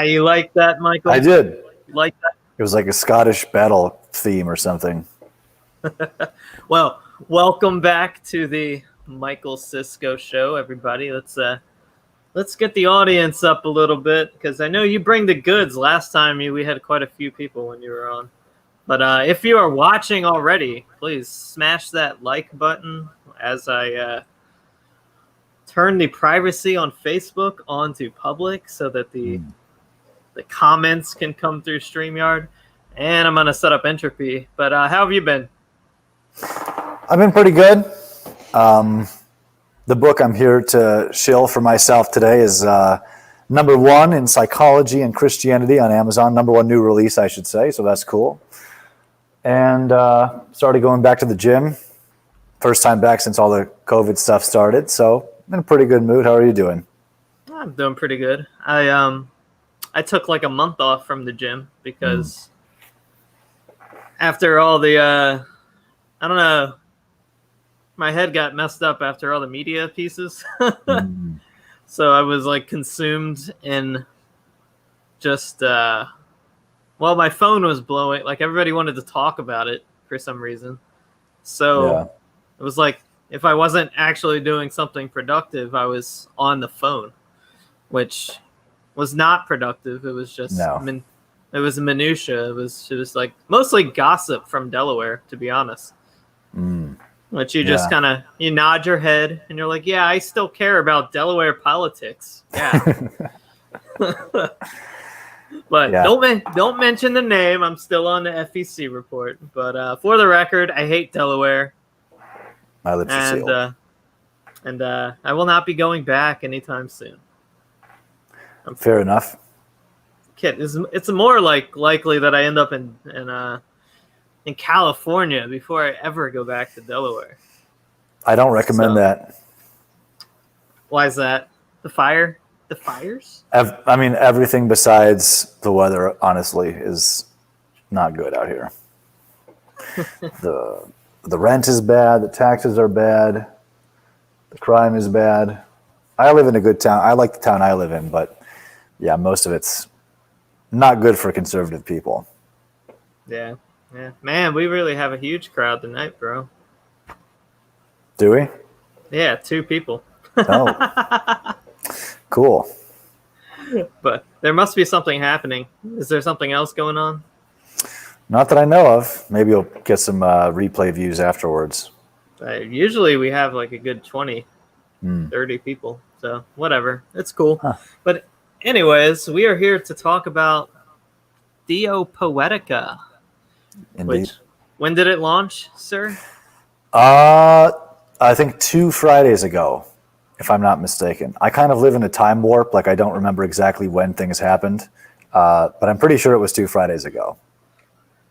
You like that, Michael? I did. You like that? It was like a Scottish battle theme or something. Well, welcome back to the Michael Sisco show, everybody. Let's get the audience up a little bit because I know you bring the goods. Last time we had quite a few people when you were on. But if you are watching already, please smash that like button as I turn the privacy on Facebook onto public so that the comments can come through StreamYard. And I'm going to set up entropy. But how have you been? I've been pretty good. The book I'm here to shill for myself today is #1 in psychology and Christianity on Amazon. #1 new release, I should say, so that's cool. And started going back to the gym. First time back since all the COVID stuff started, so I'm in a pretty good mood. How are you doing? I'm doing pretty good. I took like a month off from the gym because after all the I don't know, my head got messed up after all the media pieces. So I was like consumed in just my phone was blowing, like everybody wanted to talk about it for some reason. So it was like if I wasn't actually doing something productive, I was on the phone, which was not productive. It was just it was minutia. It was like mostly gossip from Delaware, to be honest. But you just kind of you nod your head and you're like, yeah, I still care about Delaware politics. Yeah. But don't mention the name. I'm still on the FEC report. But for the record, I hate Delaware. My lips are sealed. And I will not be going back anytime soon. Fair enough. Kid, it's more like likely that I end up in California before I ever go back to Delaware. I don't recommend that. Why is that? The fires? I mean, everything besides the weather, honestly, is not good out here. The rent is bad. The taxes are bad. The crime is bad. I live in a good town. I like the town I live in, but yeah, most of it's not good for conservative people. Yeah. Man, we really have a huge crowd tonight, bro. Do we? Yeah, 2 people. Oh. Cool. But there must be something happening. Is there something else going on? Not that I know of. Maybe you'll get some replay views afterwards. Usually we have like a good 20, 30 people. So whatever. It's cool. Huh. But anyways, we are here to talk about Theopoetica. Indeed. When did it launch, sir? I think 2 Fridays ago, if I'm not mistaken. I kind of live in a time warp. Like I don't remember exactly when things happened, but I'm pretty sure it was 2 Fridays ago.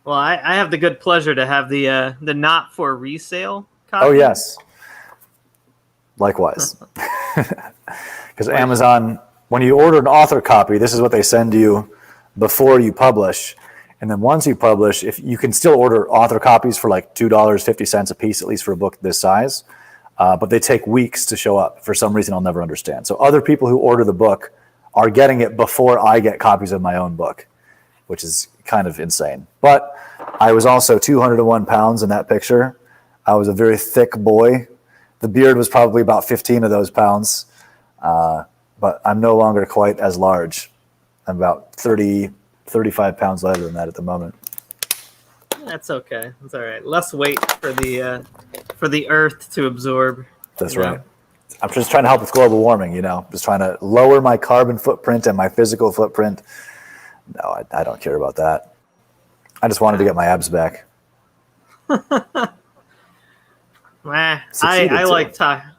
Well, I have the good pleasure to have the not for resale copy. Oh yes. Likewise. Because Amazon, when you order an author copy, this is what they send you before you publish. And then once you publish, if you can still order author copies for like $2.50 a piece, at least for a book this size. But they take weeks to show up for some reason I'll never understand. So other people who order the book are getting it before I get copies of my own book, which is kind of insane. But I was also 201 pounds in that picture. I was a very thick boy. The beard was probably about 15 of those pounds. But I'm no longer quite as large. I'm about 35 pounds lighter than that at the moment. That's okay. It's all right. Less weight for the earth to absorb. That's right. I'm just trying to help with global warming, just trying to lower my carbon footprint and my physical footprint. No, I don't care about that. I just wanted to get my abs back. I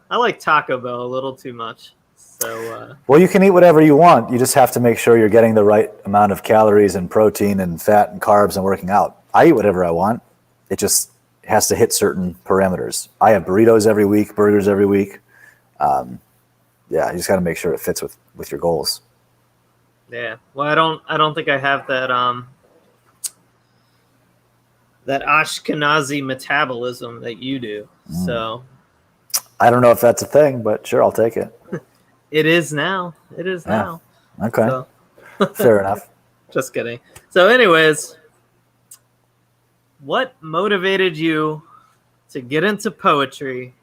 like Taco Bell a little too much. So well, you can eat whatever you want. You just have to make sure you're getting the right amount of calories and protein and fat and carbs and working out. I eat whatever I want. It just has to hit certain parameters. I have burritos every week, burgers every week. You just got to make sure it fits with your goals. Yeah. Well, I don't think I have that Ashkenazi metabolism that you do. So I don't know if that's a thing, but sure, I'll take it. It is now. It is now. Okay. So, Fair enough. Just kidding. So anyways, what motivated you to get into poetry,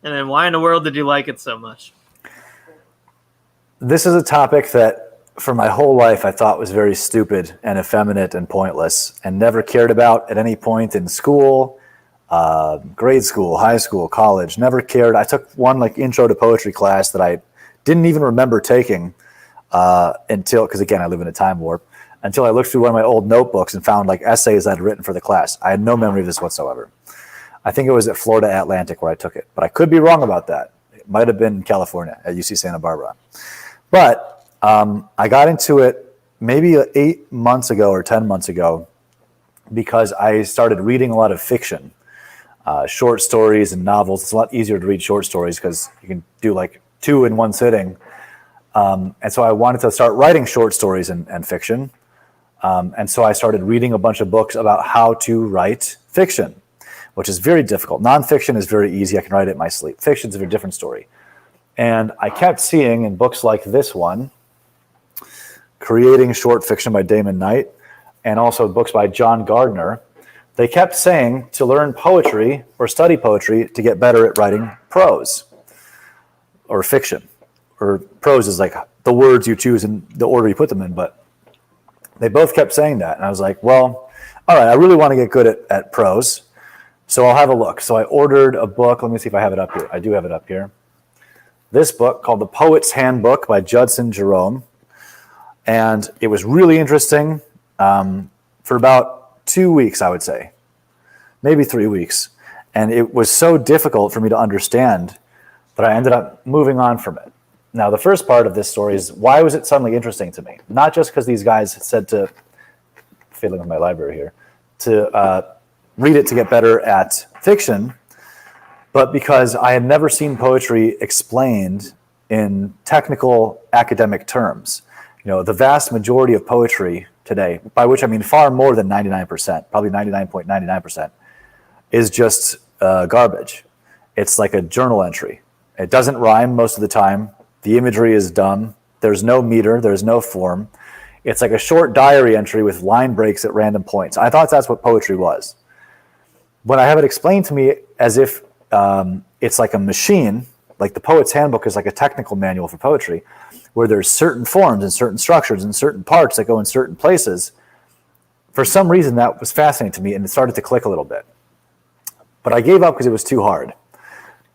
and then why in the world did you like it so much? This is a topic that for my whole life I thought was very stupid and effeminate and pointless, and never cared about at any point in school, grade school, high school, college. Never cared. I took one like intro to poetry class that I didn't even remember taking until, because again I live in a time warp, until I looked through one of my old notebooks and found like essays I'd written for the class. I had no memory of this whatsoever. I think it was at Florida Atlantic where I took it, but I could be wrong about that. It might have been in California at UC Santa Barbara. But I got into it maybe 8 months ago or 10 months ago because I started reading a lot of fiction, short stories and novels. It's a lot easier to read short stories because you can do like 2 in one sitting. And so I wanted to start writing short stories and fiction. And so I started reading a bunch of books about how to write fiction, which is very difficult. Nonfiction is very easy. I can write it in my sleep. Fiction is a very different story. And I kept seeing in books like this one, Creating Short Fiction by Damon Knight, and also books by John Gardner, they kept saying to learn poetry or study poetry to get better at writing prose or fiction. Or prose is like the words you choose and the order you put them in, but they both kept saying that. And I was like, well, all right, I really want to get good at prose, so I'll have a look. So I ordered a book. Let me see if I have it up here. I do have it up here. This book called The Poet's Handbook by Judson Jerome. And it was really interesting for about 2 weeks, I would say, maybe 3 weeks. And it was so difficult for me to understand that I ended up moving on from it. Now, the first part of this story is why was it suddenly interesting to me? Not just because these guys said to, fiddling with my library here, to read it to get better at fiction, but because I had never seen poetry explained in technical academic terms. You know, the vast majority of poetry today, by which I mean far more than 99%, probably 99.99%, is just garbage. It's like a journal entry. It doesn't rhyme most of the time. The imagery is dumb. There's no meter. There's no form. It's like a short diary entry with line breaks at random points. I thought that's what poetry was. When I have it explained to me as if it's like a machine, like the Poet's Handbook is like a technical manual for poetry, where there's certain forms and certain structures and certain parts that go in certain places. For some reason, that was fascinating to me, and it started to click a little bit. But I gave up because it was too hard.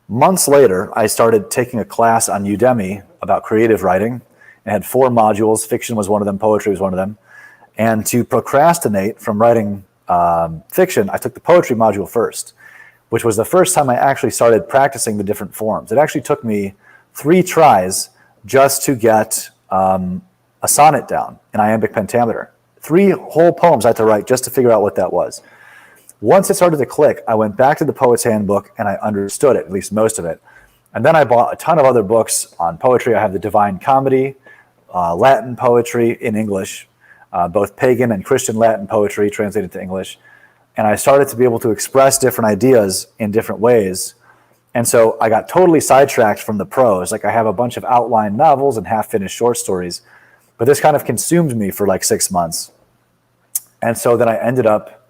Months later, I started taking a class on Udemy about creative writing. It had 4 modules. Fiction was one of them. Poetry was one of them. And to procrastinate from writing fiction, I took the poetry module first, which was the first time I actually started practicing the different forms. It actually took me 3 tries just to get a sonnet down in iambic pentameter. 3 whole poems I had to write just to figure out what that was. Once it started to click, I went back to the Poet's Handbook and I understood it, at least most of it. And then I bought a ton of other books on poetry. I have the Divine Comedy, Latin poetry in English, both pagan and Christian Latin poetry translated to English. And I started to be able to express different ideas in different ways. And so I got totally sidetracked from the prose. Like I have a bunch of outline novels and half-finished short stories, but this kind of consumed me for like 6 months. And so then I ended up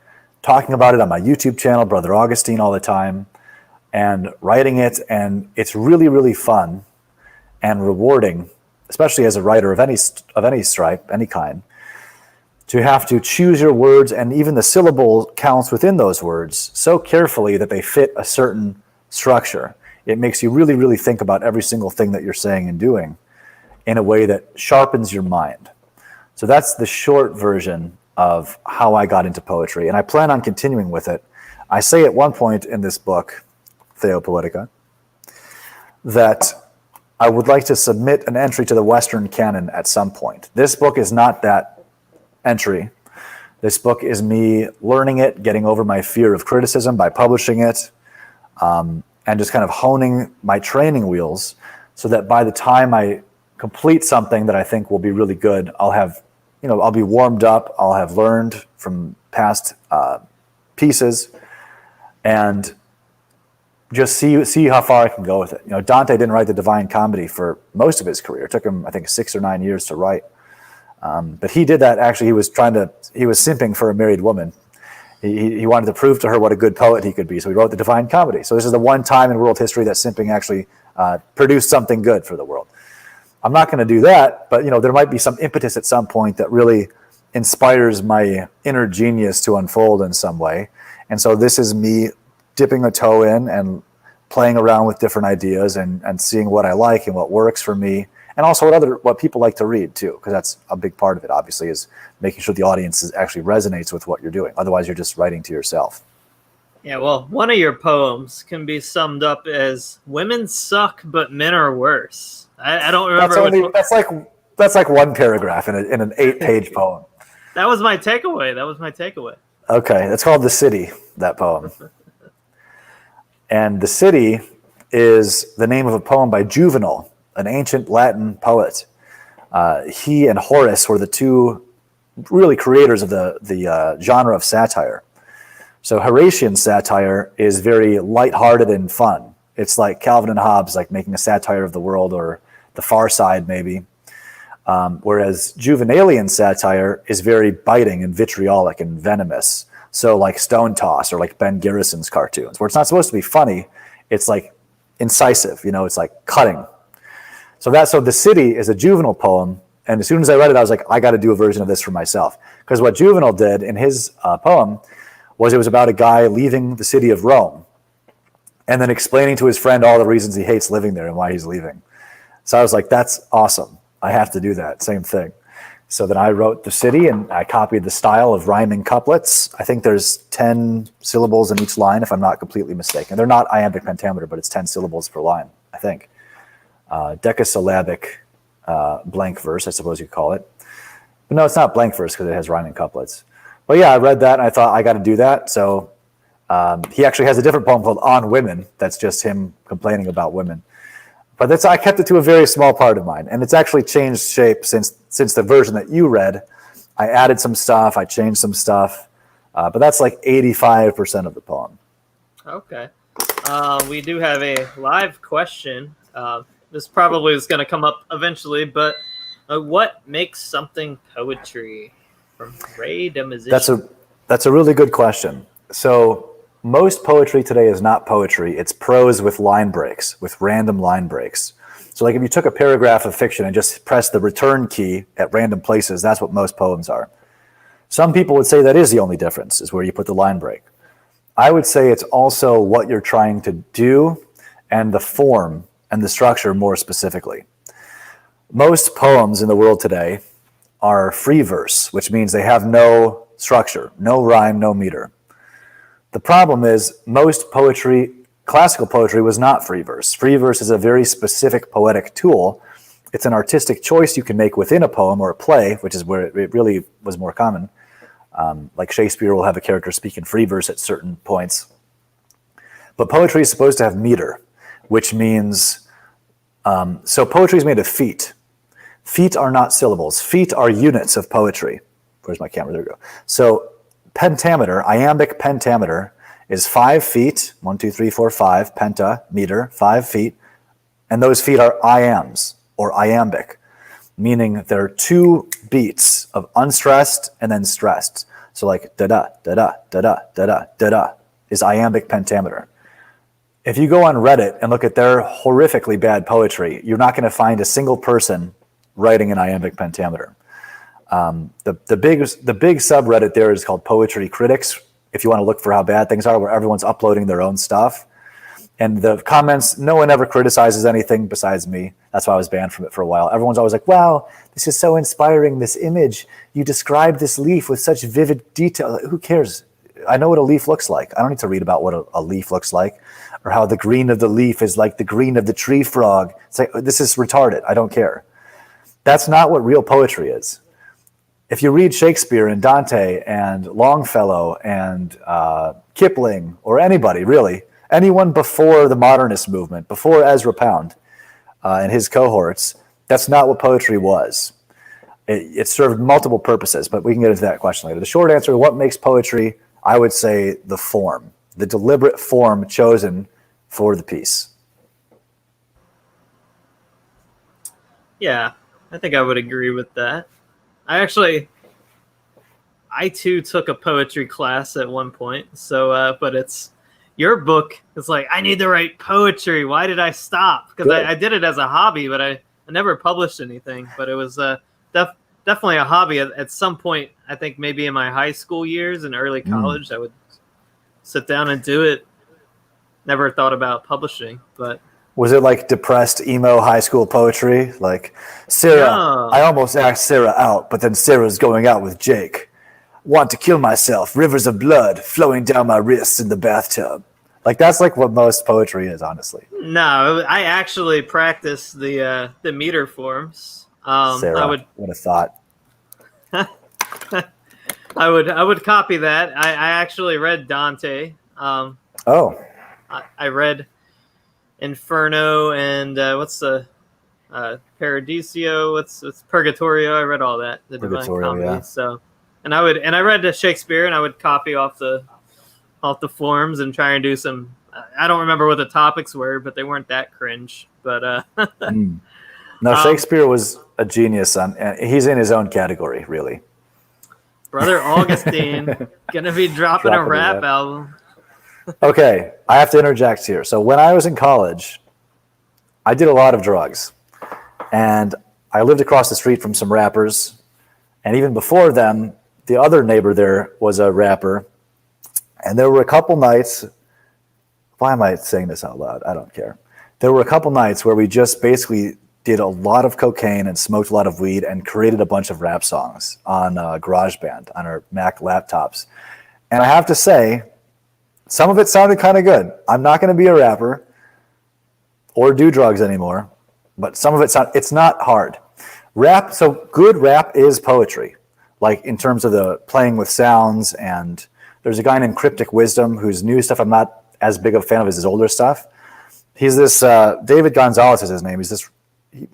talking about it on my YouTube channel, Brother Augustine, all the time, and writing it. And it's really, really fun and rewarding, especially as a writer of any stripe, any kind, to have to choose your words and even the syllable counts within those words so carefully that they fit a certain structure. It makes you really, really think about every single thing that you're saying and doing in a way that sharpens your mind. So that's the short version of how I got into poetry, and I plan on continuing with it. I say at one point in this book, Theopoetica, that I would like to submit an entry to the Western canon at some point. This book is not that entry. This book is me learning it, getting over my fear of criticism by publishing it, and just kind of honing my training wheels so that by the time I complete something that I think will be really good, I'll be warmed up, I'll have learned from past pieces, and just see how far I can go with it. You know, Dante didn't write the Divine Comedy for most of his career. It took him, I think, 6 or 9 years to write. But he did that. Actually, he was simping for a married woman. He wanted to prove to her what a good poet he could be. So he wrote the Divine Comedy. So this is the one time in world history that simping actually produced something good for the world. I'm not going to do that, but there might be some impetus at some point that really inspires my inner genius to unfold in some way. And so this is me dipping a toe in and playing around with different ideas and seeing what I like and what works for me, and also what people like to read too, because that's a big part of it, obviously, is making sure the audience actually resonates with what you're doing. Otherwise, you're just writing to yourself. Yeah, well, one of your poems can be summed up as "Women suck, but men are worse." I don't remember. That's like one paragraph in an 8-page poem. That was my takeaway. Okay, it's called "The City," that poem. And "The City" is the name of a poem by Juvenal, an ancient Latin poet. He and Horace were the two really creators of the genre of satire. So Horatian satire is very lighthearted and fun. It's like Calvin and Hobbes, like making a satire of the world, or The Far Side, maybe. Whereas Juvenalian satire is very biting and vitriolic and venomous. So like Stone Toss or like Ben Garrison's cartoons, where it's not supposed to be funny, it's like incisive, it's like cutting. So The City is a Juvenal poem, and as soon as I read it, I was like, I got to do a version of this for myself. Because what Juvenal did in his poem was it was about a guy leaving the city of Rome and then explaining to his friend all the reasons he hates living there and why he's leaving. So I was like, that's awesome. I have to do that. Same thing. So then I wrote "The City," and I copied the style of rhyming couplets. I think there's 10 syllables in each line, if I'm not completely mistaken. They're not iambic pentameter, but it's 10 syllables per line, I think. Decasyllabic blank verse, I suppose you call it. But no, it's not blank verse because it has rhyming couplets. But yeah, I read that and I thought I got to do that. So he actually has a different poem called "On Women." That's just him complaining about women. But I kept it to a very small part of mine, and it's actually changed shape since the version that you read. I added some stuff, I changed some stuff, but that's like 85% of the poem. Okay. We do have a live question. This probably is going to come up eventually, but what makes something poetry? From Ray the Musician. That's a really good question. So most poetry today is not poetry. It's prose with line breaks, with random line breaks. So like if you took a paragraph of fiction and just pressed the return key at random places, that's what most poems are. Some people would say that is the only difference, is where you put the line break. I would say it's also what you're trying to do and the form and the structure more specifically. Most poems in the world today are free verse, which means they have no structure, no rhyme, no meter. The problem is most poetry, classical poetry, was not free verse. Free verse is a very specific poetic tool. It's an artistic choice you can make within a poem or a play, which is where it really was more common. Like Shakespeare will have a character speak in free verse at certain points. But poetry is supposed to have meter, which means, so poetry is made of feet. Feet are not syllables. Feet are units of poetry. Where's my camera? There we go. So pentameter, iambic pentameter, is 5 feet, 1, 2, 3, 4, 5, penta, meter, 5 feet, and those feet are iambs, or iambic, meaning there are 2 beats of unstressed and then stressed. So like da-da, da-da, da-da, da-da, da-da is iambic pentameter. If you go on Reddit and look at their horrifically bad poetry, you're not going to find a single person writing an iambic pentameter. The big subreddit there is called Poetry Critics, if you want to look for how bad things are, where everyone's uploading their own stuff. And the comments, no one ever criticizes anything besides me. That's why I was banned from it for a while. Everyone's always like, wow, this is so inspiring, this image. You described this leaf with such vivid detail. Who cares? I know what a leaf looks like. I don't need to read about what a leaf looks like, or how the green of the leaf is like the green of the tree frog. It's like, this is retarded. I don't care. That's not what real poetry is. If you read Shakespeare and Dante and Longfellow and Kipling, or anybody really, anyone before the modernist movement, before Ezra Pound and his cohorts, that's not what poetry was. It served multiple purposes, but we can get into that question later. The short answer, what makes poetry, I would say the form, the deliberate form chosen for the piece. Yeah, I think I would agree with that. I too took a poetry class at one point. So, but it's your book. It's like, I need to write poetry. Why did I stop? Because I did it as a hobby, but I never published anything. But it was definitely a hobby. At some point, I think maybe in my high school years and early college, I would sit down and do it. Never thought about publishing, but. Was it like depressed emo high school poetry? Like, Sarah, No. I almost asked Sarah out, but then Sarah's going out with Jake. Want to kill myself, rivers of blood flowing down my wrists in the bathtub. Like, that's like what most poetry is, honestly. No, I actually practice the meter forms. Sarah, what a thought. I would copy that. I actually read Dante. I read Inferno and what's the Paradiso? What's Purgatorio? I read all that, the Divine Comedy. Yeah. So, and I read Shakespeare, and I would copy off the forms and try and do some. I don't remember what the topics were, but they weren't that cringe. But no, Shakespeare was a genius. He's in his own category, really. Brother Augustine gonna be dropping a rap album. Okay, I have to interject here. So when I was in college, I did a lot of drugs. And I lived across the street from some rappers. And even before them, the other neighbor there was a rapper. And there were a couple nights. Why am I saying this out loud? I don't care. There were a couple nights where we just basically did a lot of cocaine and smoked a lot of weed and created a bunch of rap songs on GarageBand, on our Mac laptops. And I have to say, some of it sounded kind of good. I'm not going to be a rapper or do drugs anymore, but some of it's not hard. Rap, so good rap is poetry, like in terms of the playing with sounds. And there's a guy named Cryptic Wisdom whose new stuff I'm not as big of a fan of as his older stuff. He's this, David Gonzalez is his name.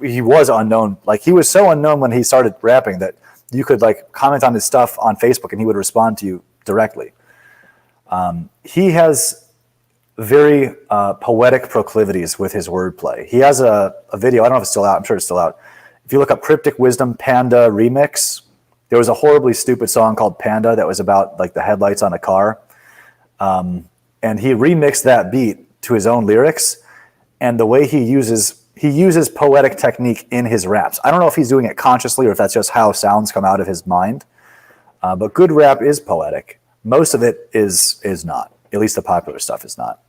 He was unknown. Like, he was so unknown when he started rapping that you could like comment on his stuff on Facebook and he would respond to you directly. He has very poetic proclivities with his wordplay. He has a video. I don't know if it's still out. I'm sure it's still out. If you look up Cryptic Wisdom Panda Remix, there was a horribly stupid song called Panda that was about like the headlights on a car. And he remixed that beat to his own lyrics. And the way he uses poetic technique in his raps. I don't know if he's doing it consciously or if that's just how sounds come out of his mind. But good rap is poetic. Most of it is not. At least the popular stuff is not.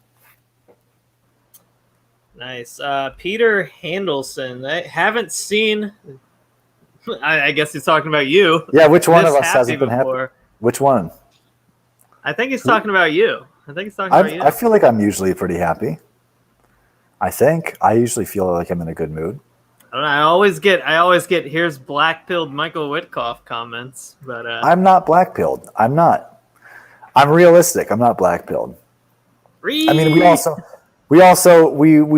Nice. Peter Handelson. I haven't seen. I guess he's talking about you. Yeah, which one of us hasn't been happy? Which one? I think he's talking about you. I feel like I'm usually pretty happy. I usually feel like I'm in a good mood. I don't know, I always get here's black-pilled Michael Witcoff comments, but I'm not black-pilled. I'm not. I'm realistic. I'm not black-pilled. I mean, we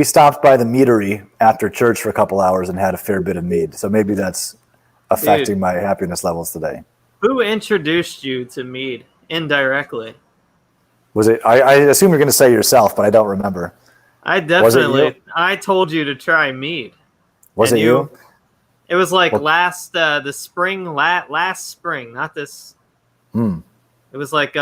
stopped by the meadery after church for a couple hours and had a fair bit of mead. So maybe that's affecting my happiness levels today. Who introduced you to mead indirectly? Was it? I assume you're going to say yourself, but I don't remember. I told you to try mead. Was it you? It was like last spring, not this. It was like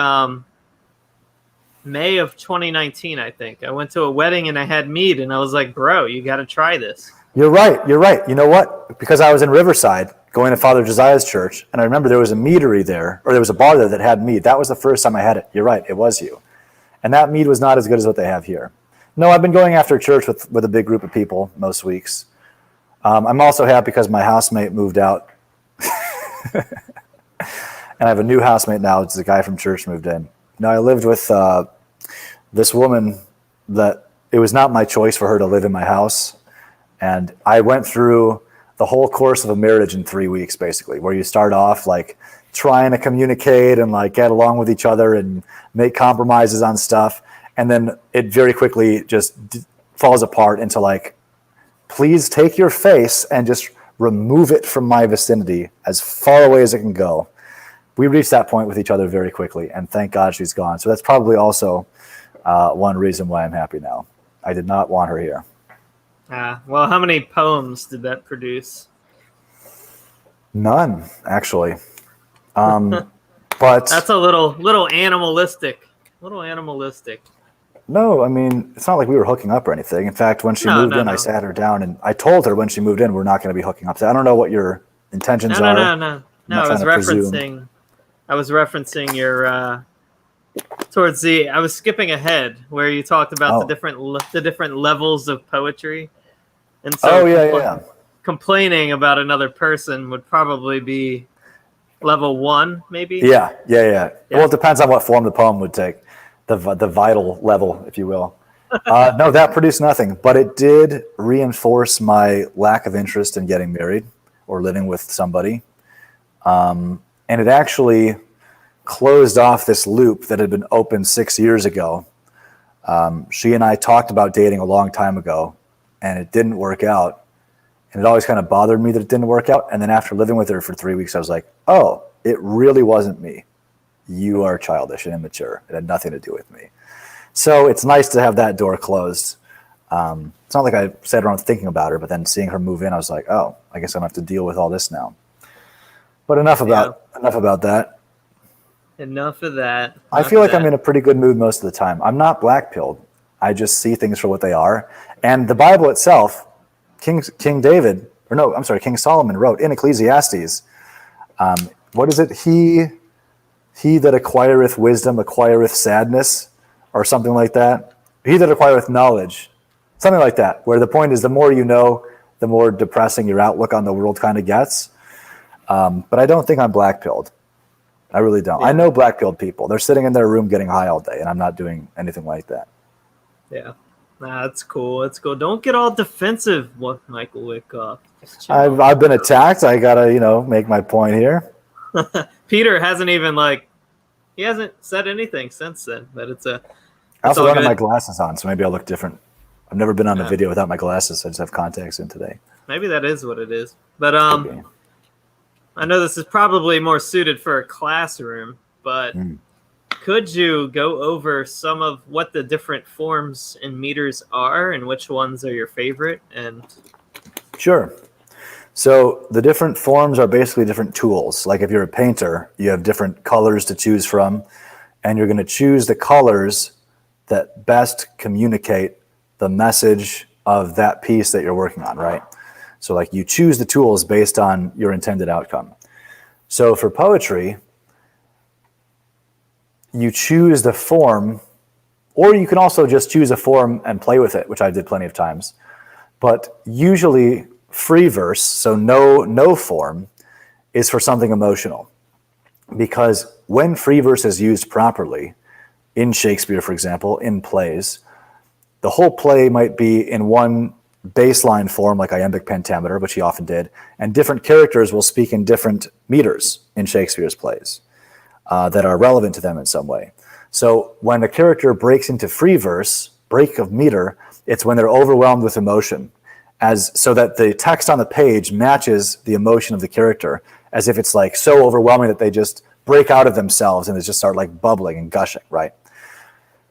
May of 2019, I think. I went to a wedding and I had mead, and I was like, bro, you got to try this. You're right. You know what? Because I was in Riverside going to Father Josiah's church, and I remember there was a meadery there, or there was a bar there that had mead. That was the first time I had it. You're right. It was you. And that mead was not as good as what they have here. No, I've been going after church with a big group of people most weeks. I'm also happy because my housemate moved out. And I have a new housemate now. It's the guy from church moved in. Now, I lived with this woman that it was not my choice for her to live in my house. And I went through the whole course of a marriage in 3 weeks, basically, where you start off like trying to communicate and like get along with each other and make compromises on stuff. And then it very quickly just falls apart into like, please take your face and just remove it from my vicinity as far away as it can go. We reached that point with each other very quickly, and thank God she's gone. So that's probably also one reason why I'm happy now. I did not want her here. Well, how many poems did that produce? None, actually. But That's a little animalistic. no, I mean, it's not like we were hooking up or anything. In fact, when she moved in, I sat her down and I told her when she moved in, we're not going to be hooking up. So I don't know what your intentions are. No. I was referencing your I was skipping ahead where you talked about the different levels of poetry, and so complaining about another person would probably be level 1, maybe. Yeah. Well, it depends on what form the poem would take, the vital level, if you will. No, that produced nothing, but it did reinforce my lack of interest in getting married or living with somebody, and it actually closed off this loop that had been open 6 years ago. She and I talked about dating a long time ago, and it didn't work out. And it always kind of bothered me that it didn't work out. And then after living with her for 3 weeks, I was like, oh, it really wasn't me. You are childish and immature. It had nothing to do with me. So it's nice to have that door closed. It's not like I sat around thinking about her, but then seeing her move in, I was like, oh, I guess I'm going to have to deal with all this now. But enough about that. Enough of that. I feel like I'm in a pretty good mood most of the time. I'm not black-pilled. I just see things for what they are. And the Bible itself, King Solomon wrote in Ecclesiastes, what is it? He that acquireth wisdom acquireth sadness, or something like that. He that acquireth knowledge, something like that, where the point is the more you know, the more depressing your outlook on the world kind of gets. But I don't think I'm black-pilled. I really don't. Yeah. I know black-pilled people. They're sitting in their room getting high all day, and I'm not doing anything like that. Yeah. Nah, that's cool. That's cool. Don't get all defensive, Michael Witcoff. I've been attacked. I gotta, make my point here. Peter hasn't even he hasn't said anything since then. But I also don't have my glasses on, so maybe I'll look different. I've never been on a video without my glasses. I just have contacts in today. Maybe that is what it is. But I know this is probably more suited for a classroom, but could you go over some of what the different forms and meters are and which ones are your favorite? And Sure. So the different forms are basically different tools. Like if you're a painter, you have different colors to choose from, and you're going to choose the colors that best communicate the message of that piece that you're working on, right? So you choose the tools based on your intended outcome. So for poetry, you choose the form, or you can also just choose a form and play with it, which I did plenty of times. But usually free verse, so no form, is for something emotional. Because when free verse is used properly, in Shakespeare, for example, in plays, the whole play might be in one baseline form, like iambic pentameter, which he often did, and different characters will speak in different meters in Shakespeare's plays that are relevant to them in some way. So when a character breaks into free verse, break of meter, it's when they're overwhelmed with emotion, so that the text on the page matches the emotion of the character, as if it's so overwhelming that they just break out of themselves and they just start bubbling and gushing, right?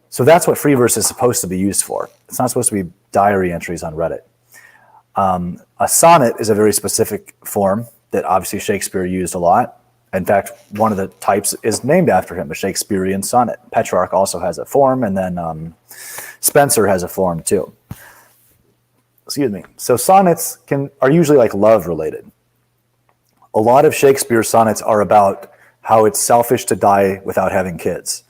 So that's what free verse is supposed to be used for. It's not supposed to be diary entries on Reddit. A sonnet is a very specific form that obviously Shakespeare used a lot. In fact, one of the types is named after him, a Shakespearean sonnet. Petrarch also has a form, and then Spenser has a form too. Excuse me. So sonnets are usually love related. A lot of Shakespeare's sonnets are about how it's selfish to die without having kids,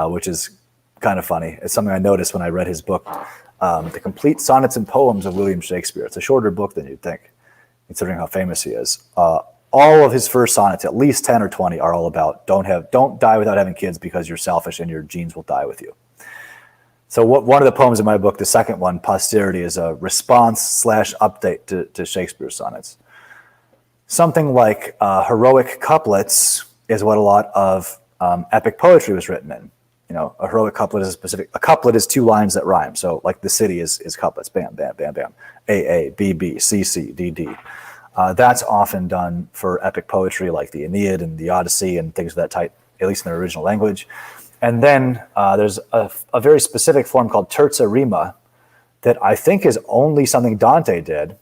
which is kind of funny. It's something I noticed when I read his book, The Complete Sonnets and Poems of William Shakespeare. It's a shorter book than you'd think, considering how famous he is. All of his first sonnets, at least 10 or 20, are all about don't die without having kids because you're selfish and your genes will die with you. So one of the poems in my book, the second one, Posterity, is a response/update to Shakespeare's sonnets. Something like heroic couplets is what a lot of epic poetry was written in. A heroic couplet is a couplet is 2 lines that rhyme. So the city is couplets, bam, bam, bam, bam, A, B, B, C, C, D, D. That's often done for epic poetry like the Aeneid and the Odyssey and things of that type, at least in their original language. And then there's a very specific form called terza rima that I think is only something Dante did,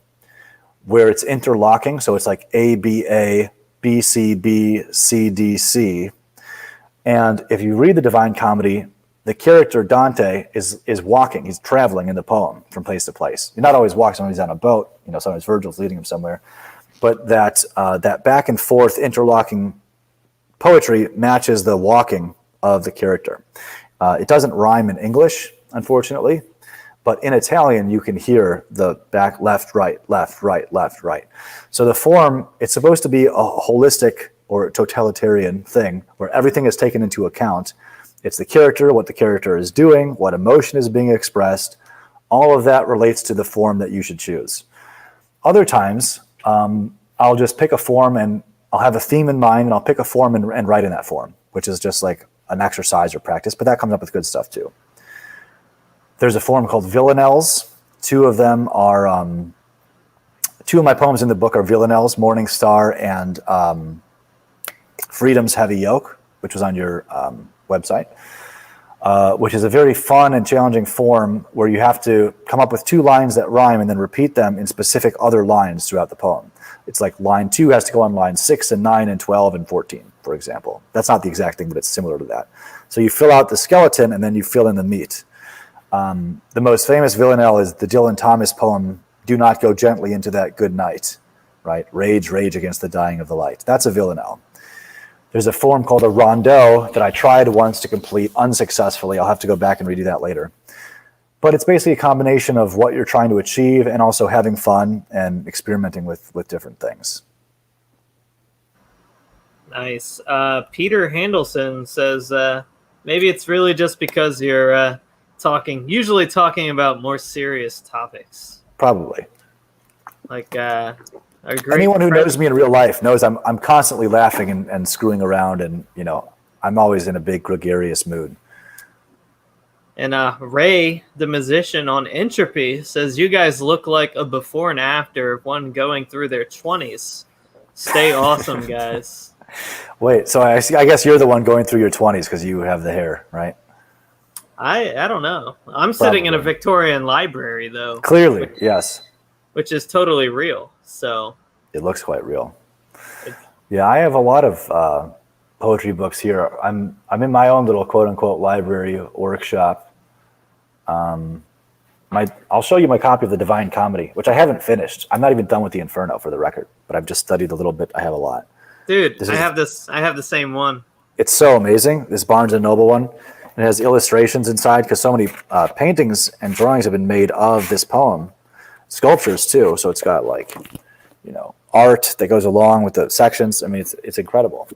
where it's interlocking. So it's like A, B, A, B, C, B, C, D, C. And if you read the Divine Comedy, the character Dante is walking. He's traveling in the poem from place to place. He's not always walking. Sometimes he's on a boat. Sometimes Virgil's leading him somewhere. But that back and forth interlocking poetry matches the walking of the character. It doesn't rhyme in English, unfortunately, but in Italian you can hear the back, left, right, left, right, left, right. So the form, it's supposed to be a holistic or totalitarian thing where everything is taken into account. It's the character, what the character is doing, what emotion is being expressed. All of that relates to the form that you should choose. Other times, I'll just pick a form and I'll have a theme in mind and I'll pick a form and write in that form, which is just like an exercise or practice, but that comes up with good stuff too. There's a form called villanelles. Two of them are, two of my poems in the book are villanelles, Morning Star and Freedom's Heavy Yoke, which was on your website, which is a very fun and challenging form where you have to come up with two lines that rhyme and then repeat them in specific other lines throughout the poem. It's like line 2 has to go on line 6 and 9 and 12 and 14, for example. That's not the exact thing, but it's similar to that. So you fill out the skeleton and then you fill in the meat. The most famous villanelle is the Dylan Thomas poem, Do Not Go Gently Into That Good Night, right? Rage, rage against the dying of the light. That's a villanelle. There's a form called a rondeau that I tried once to complete unsuccessfully. I'll have to go back and redo that later. But it's basically a combination of what you're trying to achieve and also having fun and experimenting with different things. Nice. Peter Handelson says, maybe it's really just because you're usually talking about more serious topics. Probably. Like, anyone who knows me in real life knows I'm constantly laughing and screwing around, and I'm always in a big gregarious mood. And Ray, the musician on Entropy, says you guys look like a before and after of one going through their 20s. Stay awesome, guys. Wait, so I guess you're the one going through your 20s because you have the hair, right? I don't know. I'm sitting in a Victorian library, though. Clearly, yes. Which is totally real. So it looks quite real. Yeah, I have a lot of poetry books here. I'm in my own little quote unquote library workshop. I'll show you my copy of the Divine Comedy, which I haven't finished. I'm not even done with the Inferno, for the record, but I've just studied a little bit. I have a lot. Dude, I have the same one. It's so amazing. This Barnes and Noble one. It has illustrations inside because so many paintings and drawings have been made of this poem. Sculptures too. So it's got art that goes along with the sections. I mean, it's incredible.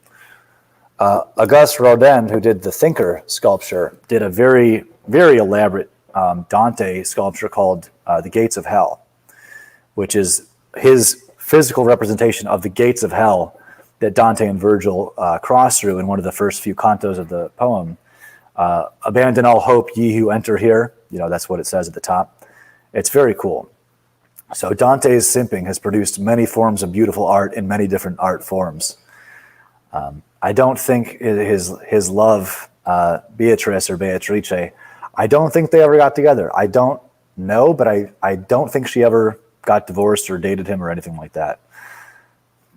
Auguste Rodin, who did the Thinker sculpture, did a very, very elaborate Dante sculpture called The Gates of Hell, which is his physical representation of the gates of hell that Dante and Virgil cross through in one of the first few cantos of the poem. Abandon all hope, ye who enter here. That's what it says at the top. It's very cool. So Dante's simping has produced many forms of beautiful art in many different art forms. I don't think his love, Beatrice or Beatrice, I don't think they ever got together. I don't know, but I don't think she ever got divorced or dated him or anything like that.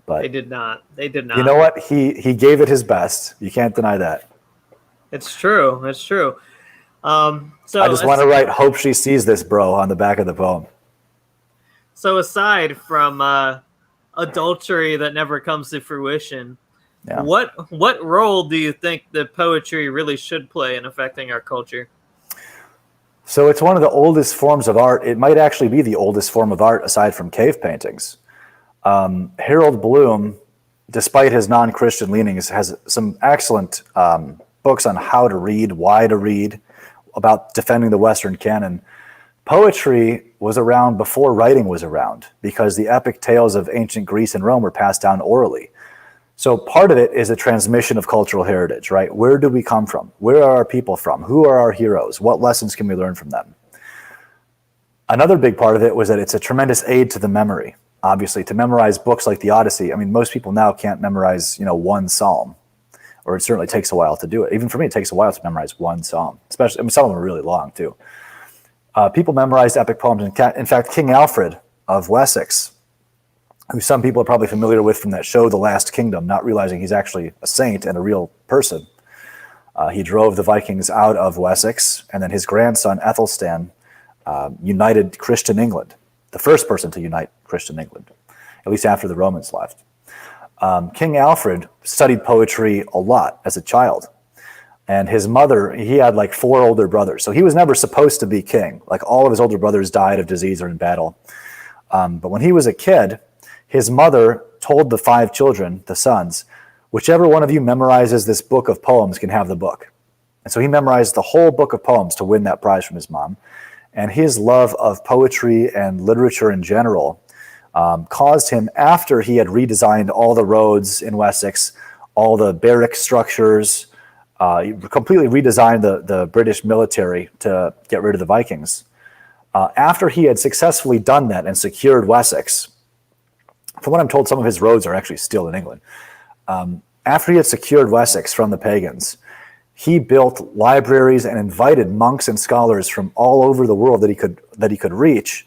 But they did not. You know what? He gave it his best. You can't deny that. It's true. It's true. So I just want to write "Hope she sees this, bro" on the back of the poem. So aside from adultery that never comes to fruition, yeah. What role do you think that poetry really should play in affecting our culture? So it's one of the oldest forms of art. It might actually be the oldest form of art aside from cave paintings. Harold Bloom, despite his non-Christian leanings, has some excellent books on how to read, why to read, about defending the Western canon. Poetry was around before writing was around because the epic tales of ancient Greece and Rome were passed down orally. So part of it is a transmission of cultural heritage, right? Where do we come from? Where are our people from? Who are our heroes? What lessons can we learn from them? Another big part of it was that it's a tremendous aid to the memory. Obviously, to memorize books like the Odyssey, I mean, most people now can't memorize, one psalm, or it certainly takes a while to do it. Even for me, it takes a while to memorize one psalm, especially, some of them are really long too. People memorized epic poems. In fact, King Alfred of Wessex who some people are probably familiar with from that show, The Last Kingdom, not realizing he's actually a saint and a real person. He drove the Vikings out of Wessex, and then his grandson, Ethelstan, united Christian England, the first person to unite Christian England, at least after the Romans left. King Alfred studied poetry a lot as a child. And his mother, he had like 4 older brothers. So he was never supposed to be king. Like all of his older brothers died of disease or in battle. But when he was a kid, his mother told the 5 children, the sons, whichever one of you memorizes this book of poems can have the book. And so he memorized the whole book of poems to win that prize from his mom. And his love of poetry and literature in general caused him, after he had redesigned all the roads in Wessex, all the barrack structures, he completely redesigned the British military to get rid of the Vikings. After he had successfully done that and secured Wessex, from what I'm told, some of his roads are actually still in England. After he had secured Wessex from the pagans, he built libraries and invited monks and scholars from all over the world that he could reach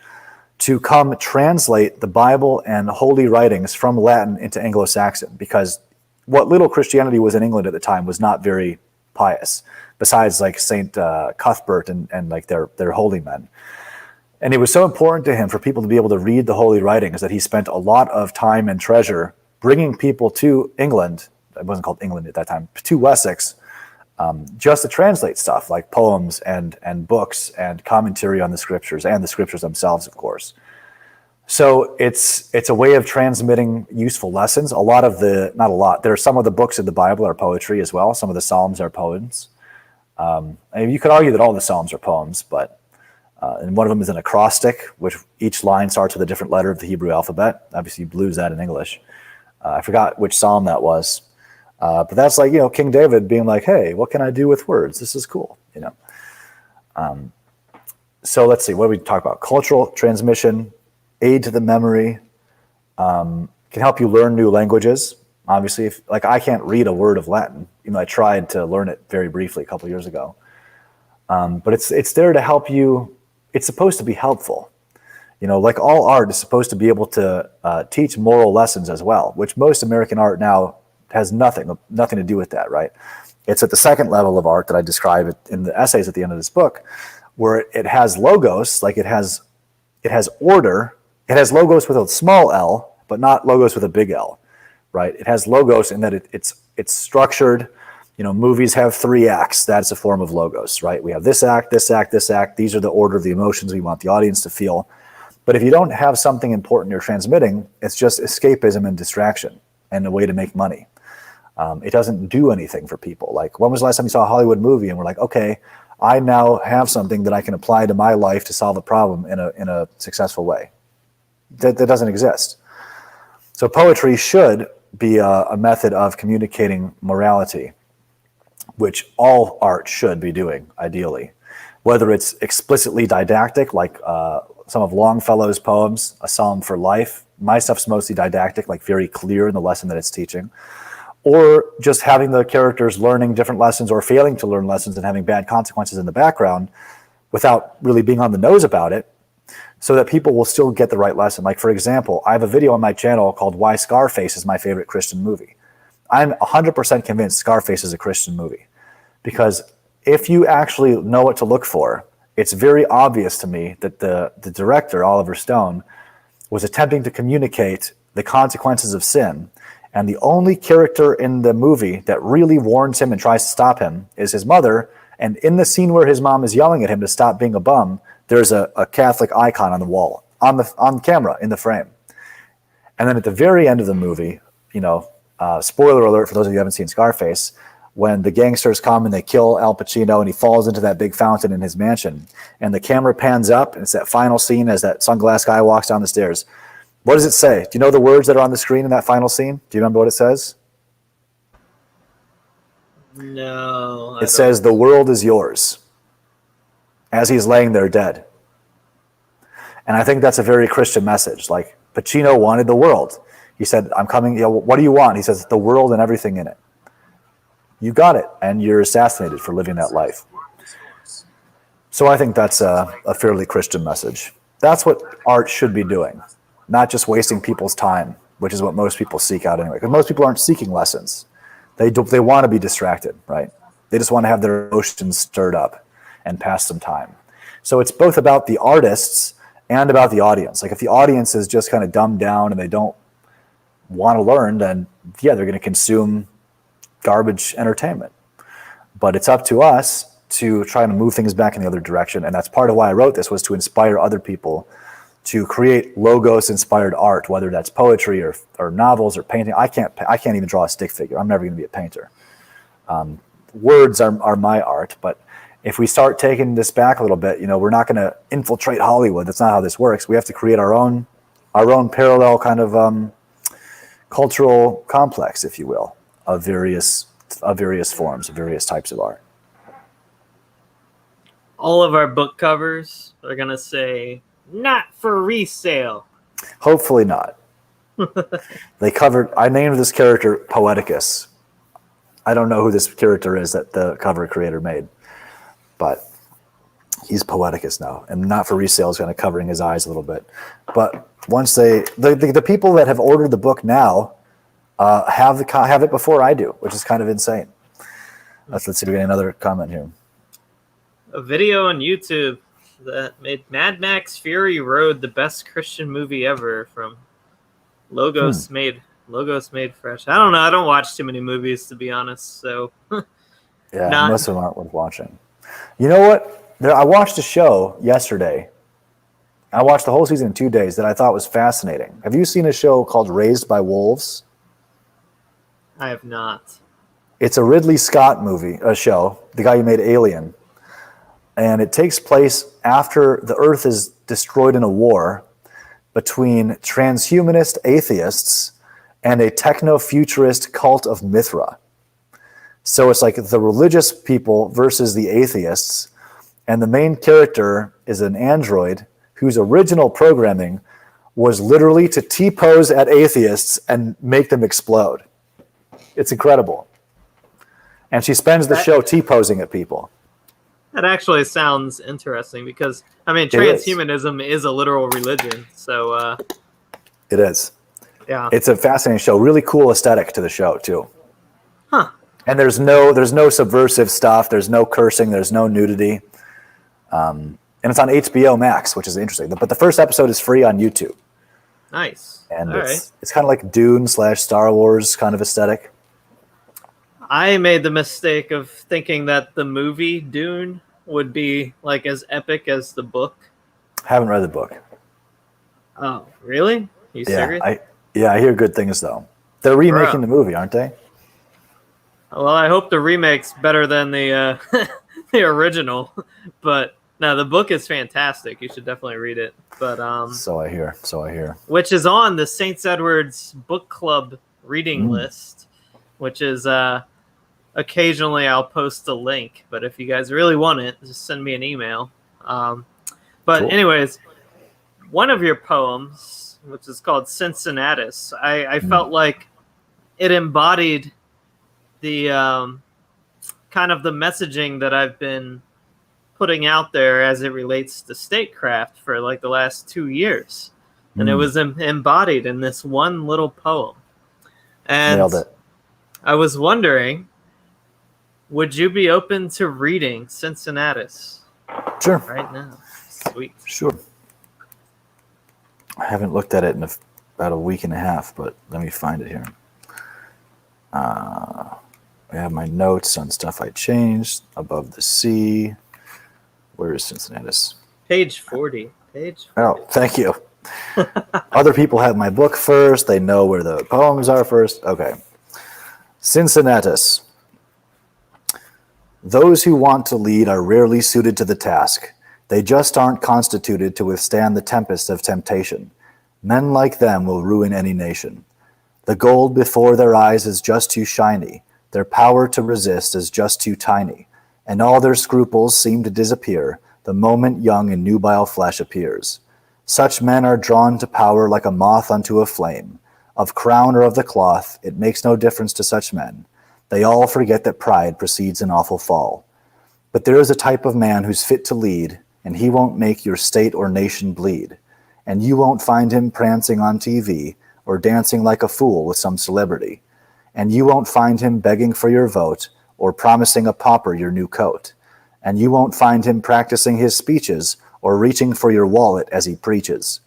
to come translate the Bible and holy writings from Latin into Anglo-Saxon, because what little Christianity was in England at the time was not very pious, besides like Saint Cuthbert and like their holy men. And it was so important to him for people to be able to read the holy writings that he spent a lot of time and treasure bringing people to England. It wasn't called England at that time, to Wessex, just to translate stuff like poems and books and commentary on the scriptures, and the scriptures themselves, of course. So it's a way of transmitting useful lessons. Not a lot. There are some of the books of the Bible are poetry as well. Some of the Psalms are poems. You could argue that all the Psalms are poems, but and one of them is an acrostic, which each line starts with a different letter of the Hebrew alphabet. Obviously, you lose that in English. I forgot which Psalm that was. But that's like, King David being like, hey, what can I do with words? This is cool, So let's see, what do we talk about? Cultural transmission, aid to the memory, can help you learn new languages. Obviously, like I can't read a word of Latin. I tried to learn it very briefly a couple years ago. But it's there to help you. It's supposed to be helpful. Like all art is supposed to be able to teach moral lessons as well, which most American art now has nothing to do with that, right? It's at the second level of art that I describe it in the essays at the end of this book, where it has logos, like it has order. It has logos with a small L, but not logos with a big L, right? It has logos in that it's structured. Movies have 3 acts. That's a form of logos, right? We have this act, this act, this act. These are the order of the emotions we want the audience to feel. But if you don't have something important you're transmitting, it's just escapism and distraction and a way to make money. It doesn't do anything for people. Like, when was the last time you saw a Hollywood movie and we're like, okay, I now have something that I can apply to my life to solve a problem in a successful way? That doesn't exist. So poetry should be a method of communicating morality, which all art should be doing, ideally. Whether it's explicitly didactic, like some of Longfellow's poems, A Psalm for Life. My stuff's mostly didactic, like very clear in the lesson that it's teaching. Or just having the characters learning different lessons or failing to learn lessons and having bad consequences in the background without really being on the nose about it, so that people will still get the right lesson. Like, for example, I have a video on my channel called Why Scarface is My Favorite Christian Movie. I'm 100% convinced Scarface is a Christian movie, because if you actually know what to look for, it's very obvious to me that the director, Oliver Stone, was attempting to communicate the consequences of sin. And the only character in the movie that really warns him and tries to stop him is his mother. And in the scene where his mom is yelling at him to stop being a bum, there's a Catholic icon on the wall, on camera, in the frame. And then at the very end of the movie, spoiler alert for those of you who haven't seen Scarface, when the gangsters come and they kill Al Pacino and he falls into that big fountain in his mansion, and the camera pans up, and it's that final scene as that sunglass guy walks down the stairs. What does it say? Do you know the words that are on the screen in that final scene? Do you remember what it says? No. It says, "The world is yours," as he's laying there dead. And I think that's a very Christian message. Like, Pacino wanted the world. He said, I'm coming, what do you want? He says, the world and everything in it. You got it, and you're assassinated for living that life. So I think that's a fairly Christian message. That's what art should be doing, not just wasting people's time which is what most people seek out anyway. Because most people aren't seeking lessons. They want to be distracted, right? They just want to have their emotions stirred up and pass some time. So it's both about the artists and about the audience. Like if the audience is just kind of dumbed down and they don't want to learn, then yeah, they're going to consume garbage entertainment. But it's up to us to try to move things back in the other direction. And that's part of why I wrote this, was to inspire other people to create logos-inspired art, whether that's poetry or novels or painting. I can't even draw a stick figure. I'm never going to be a painter. Words are my art, but if we start taking this back a little bit, we're not going to infiltrate Hollywood. That's not how this works. We have to create our own parallel kind of cultural complex, if you will, of various forms, of various types of art. All of our book covers are going to say, not for resale. Hopefully not. I named this character Poeticus. I don't know who this character is that the cover creator made, but he's Poeticus now, and not for resale is kind of covering his eyes a little bit. But once the people that have ordered the book now have it before I do, which is kind of insane. Let's see if we get another comment here. A video on YouTube that made Mad Max Fury Road the best Christian movie ever from Logos Made Fresh. I don't know. I don't watch too many movies, to be honest. So yeah, most of them aren't worth watching. You know what? I watched a show yesterday. I watched the whole season in 2 days that I thought was fascinating. Have you seen a show called Raised by Wolves? I have not. It's a Ridley Scott show, the guy who made Alien. And it takes place after the Earth is destroyed in a war between transhumanist atheists and a techno-futurist cult of Mithra. So it's like the religious people versus the atheists. And the main character is an android whose original programming was literally to T-pose at atheists and make them explode. It's incredible. And she spends the show T-posing at people. That actually sounds interesting because, transhumanism is a literal religion. So it is. Yeah. It's a fascinating show. Really cool aesthetic to the show, too. Huh. And there's no subversive stuff. There's no cursing. There's no nudity. And it's on HBO Max, which is interesting. But the first episode is free on YouTube. Nice. And it's kind of like Dune / Star Wars kind of aesthetic. I made the mistake of thinking that the movie Dune would be like as epic as the book. Haven't read the book. Oh, really? You serious? I hear good things though. They're remaking the movie, aren't they? Well, I hope the remake's better than the the original. But no, the book is fantastic. You should definitely read it. But So I hear. Which is on the St. Edward's Book Club reading list, which is occasionally I'll post a link, but if you guys really want it, just send me an email. Anyways, one of your poems, which is called Cincinnatus, I felt like it embodied the kind of the messaging that I've been putting out there as it relates to statecraft for like the last 2 years. And it was embodied in this one little poem. And nailed it. I was wondering, would you be open to reading Cincinnatus? Sure. Right now. Sweet. Sure. I haven't looked at it in about a week and a half, but let me find it here. I have my notes on stuff I changed. Above the Sea. Where is Cincinnatus? Page 40. Oh, thank you. Other people have my book first. They know where the poems are first. Okay. Cincinnatus. Those who want to lead are rarely suited to the task. They just aren't constituted to withstand the tempest of temptation. Men like them will ruin any nation. The gold before their eyes is just too shiny. Their power to resist is just too tiny. And all their scruples seem to disappear the moment young and nubile flesh appears. Such men are drawn to power like a moth unto a flame. Of crown or of the cloth, it makes no difference to such men. They all forget that pride precedes an awful fall. But there is a type of man who's fit to lead, and he won't make your state or nation bleed. And you won't find him prancing on TV or dancing like a fool with some celebrity. And you won't find him begging for your vote or promising a pauper your new coat. And you won't find him practicing his speeches or reaching for your wallet as he preaches.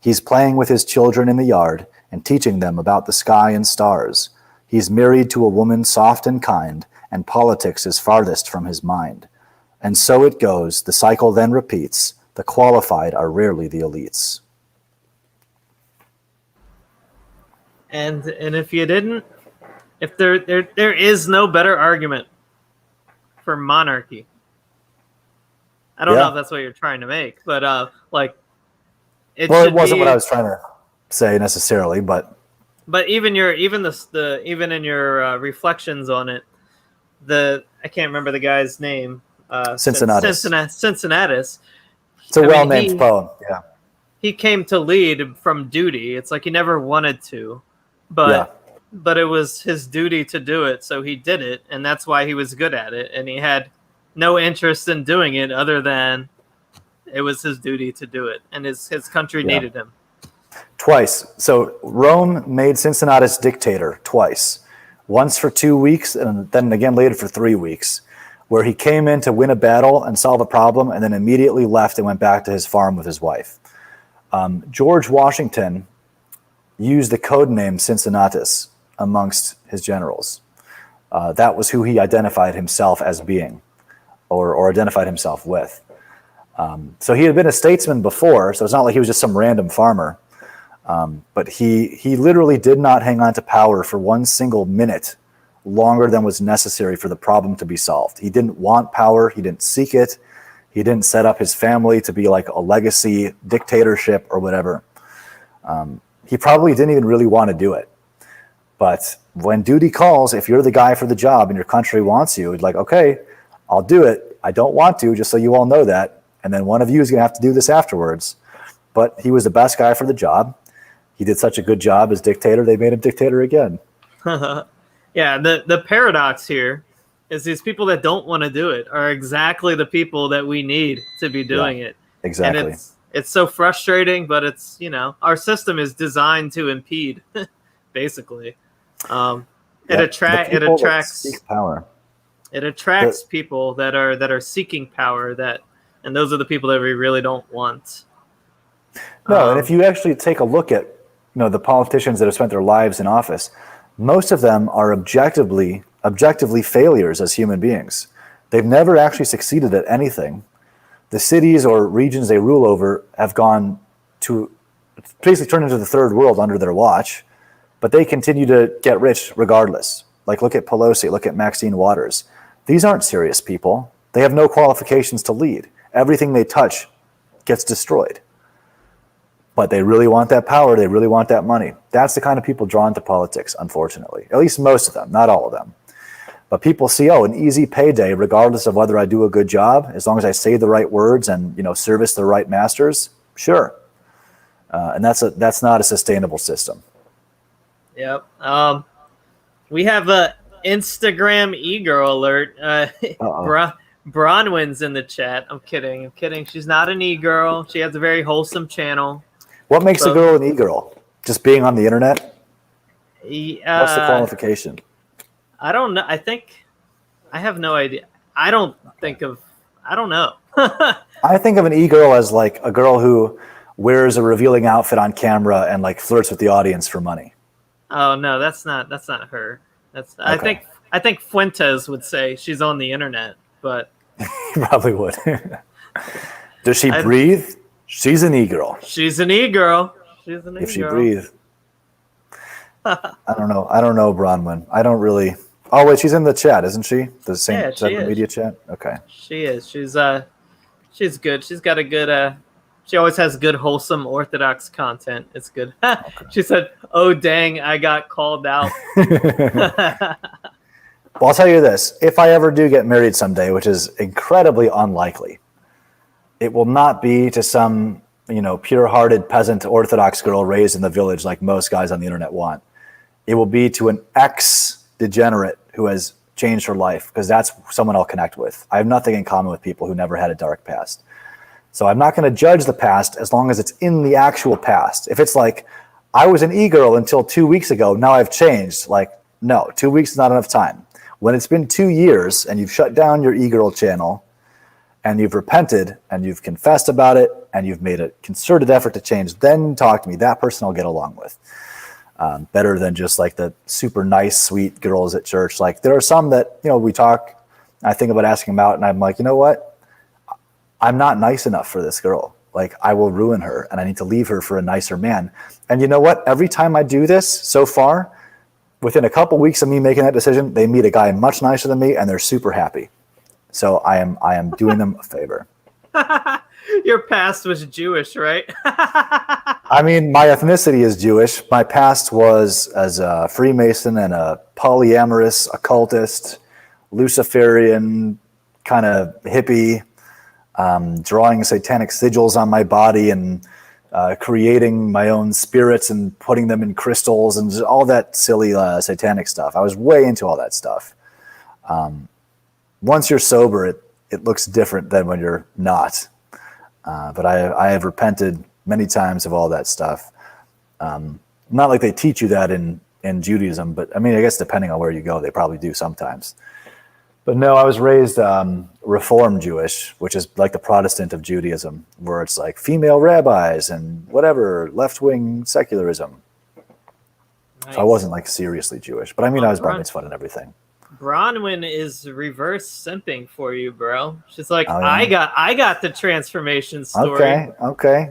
He's playing with his children in the yard and teaching them about the sky and stars. He's married to a woman soft and kind, and politics is farthest from his mind. And so it goes, the cycle then repeats. The qualified are rarely the elites. And if you didn't, if there is no better argument for monarchy. I don't know if that's what you're trying to make, but like it wasn't what I was trying to say necessarily, but even in your reflections on it, I can't remember the guy's name. Cincinnatus. It's a well-named poem. Yeah. He came to lead from duty. It's like he never wanted to, but it was his duty to do it, so he did it, and that's why he was good at it. And he had no interest in doing it other than it was his duty to do it, and his country needed him. Twice. So Rome made Cincinnatus dictator twice. Once for 2 weeks, and then again later for 3 weeks, where he came in to win a battle and solve a problem, and then immediately left and went back to his farm with his wife. George Washington used the code name Cincinnatus amongst his generals. That was who he identified himself as being, or identified himself with. So he had been a statesman before, so it's not like he was just some random farmer. But he literally did not hang on to power for one single minute longer than was necessary for the problem to be solved. He didn't want power. He didn't seek it. He didn't set up his family to be like a legacy dictatorship or whatever. He probably didn't even really want to do it. But when duty calls, if you're the guy for the job and your country wants you, it's like, okay, I'll do it. I don't want to, just so you all know that. And then one of you is going to have to do this afterwards. But he was the best guy for the job. He did such a good job as dictator, they made him dictator again. Yeah, the paradox here is these people that don't want to do it are exactly the people that we need to be doing it. Exactly. And it's so frustrating, but it's, our system is designed to impede, basically. It attracts seek power. It attracts people that are seeking power, and those are the people that we really don't want. No, and if you actually take a look at the politicians that have spent their lives in office, most of them are objectively failures as human beings. They've never actually succeeded at anything. The cities or regions they rule over have gone to basically turn into the third world under their watch, but they continue to get rich regardless. Like look at Pelosi, look at Maxine Waters. These aren't serious people. They have no qualifications to lead. Everything they touch gets destroyed. But they really want that power. They really want that money. That's the kind of people drawn to politics, unfortunately. At least most of them, not all of them. But people see, an easy payday, regardless of whether I do a good job, as long as I say the right words and service the right masters, sure. And that's not a sustainable system. Yep. We have a Instagram Egirl alert. Bronwyn's in the chat. I'm kidding. She's not an e-girl. She has a very wholesome channel. What makes a girl an e-girl? Just being on the internet? What's the qualification? I don't know. I have no idea. I don't know. I think of an e-girl as like a girl who wears a revealing outfit on camera and like flirts with the audience for money. Oh no, that's not her. Okay. I think Fuentes would say she's on the internet, but he probably would. Does she breathe? She's an e-girl. She's an e-girl. If she breathes. I don't know, Bronwyn. I don't really. Oh wait, she's in the chat, isn't she? The same media chat. Okay. She is. She's good. She's got a good. She always has good, wholesome Orthodox content. It's good. Okay. She said, "Oh dang, I got called out." Well, I'll tell you this: if I ever do get married someday, which is incredibly unlikely, it will not be to some pure-hearted peasant Orthodox girl raised in the village like most guys on the internet want. It will be to an ex-degenerate who has changed her life, because that's someone I'll connect with. I have nothing in common with people who never had a dark past. So I'm not going to judge the past as long as it's in the actual past. If it's like, I was an e-girl until 2 weeks ago. Now I've changed. Like, no, 2 weeks is not enough time. When it's been 2 years and you've shut down your e-girl channel and you've repented and you've confessed about it and you've made a concerted effort to change, then talk to me. That person I'll get along with. Better than just like the super nice, sweet girls at church. Like, there are some that, we talk, I think about asking them out, and I'm like, you know what? I'm not nice enough for this girl. Like, I will ruin her, and I need to leave her for a nicer man. And you know what? Every time I do this so far, within a couple weeks of me making that decision, they meet a guy much nicer than me, and they're super happy. So I am doing them a favor. Your past was Jewish, right? I mean, my ethnicity is Jewish. My past was as a Freemason and a polyamorous occultist, Luciferian kind of hippie, drawing satanic sigils on my body and creating my own spirits and putting them in crystals and just all that silly satanic stuff. I was way into all that stuff. Once you're sober, it looks different than when you're not. But I have repented many times of all that stuff. Not like they teach you that in Judaism, but I mean, I guess depending on where you go, they probably do sometimes. But no, I was raised Reform Jewish, which is like the Protestant of Judaism, where it's like female rabbis and whatever, left-wing secularism. Nice. So I wasn't like seriously Jewish, but I mean, I was bar mitzvah and everything. Bronwyn is reverse simping for you, bro. She's like, oh, yeah. I got the transformation story. Okay.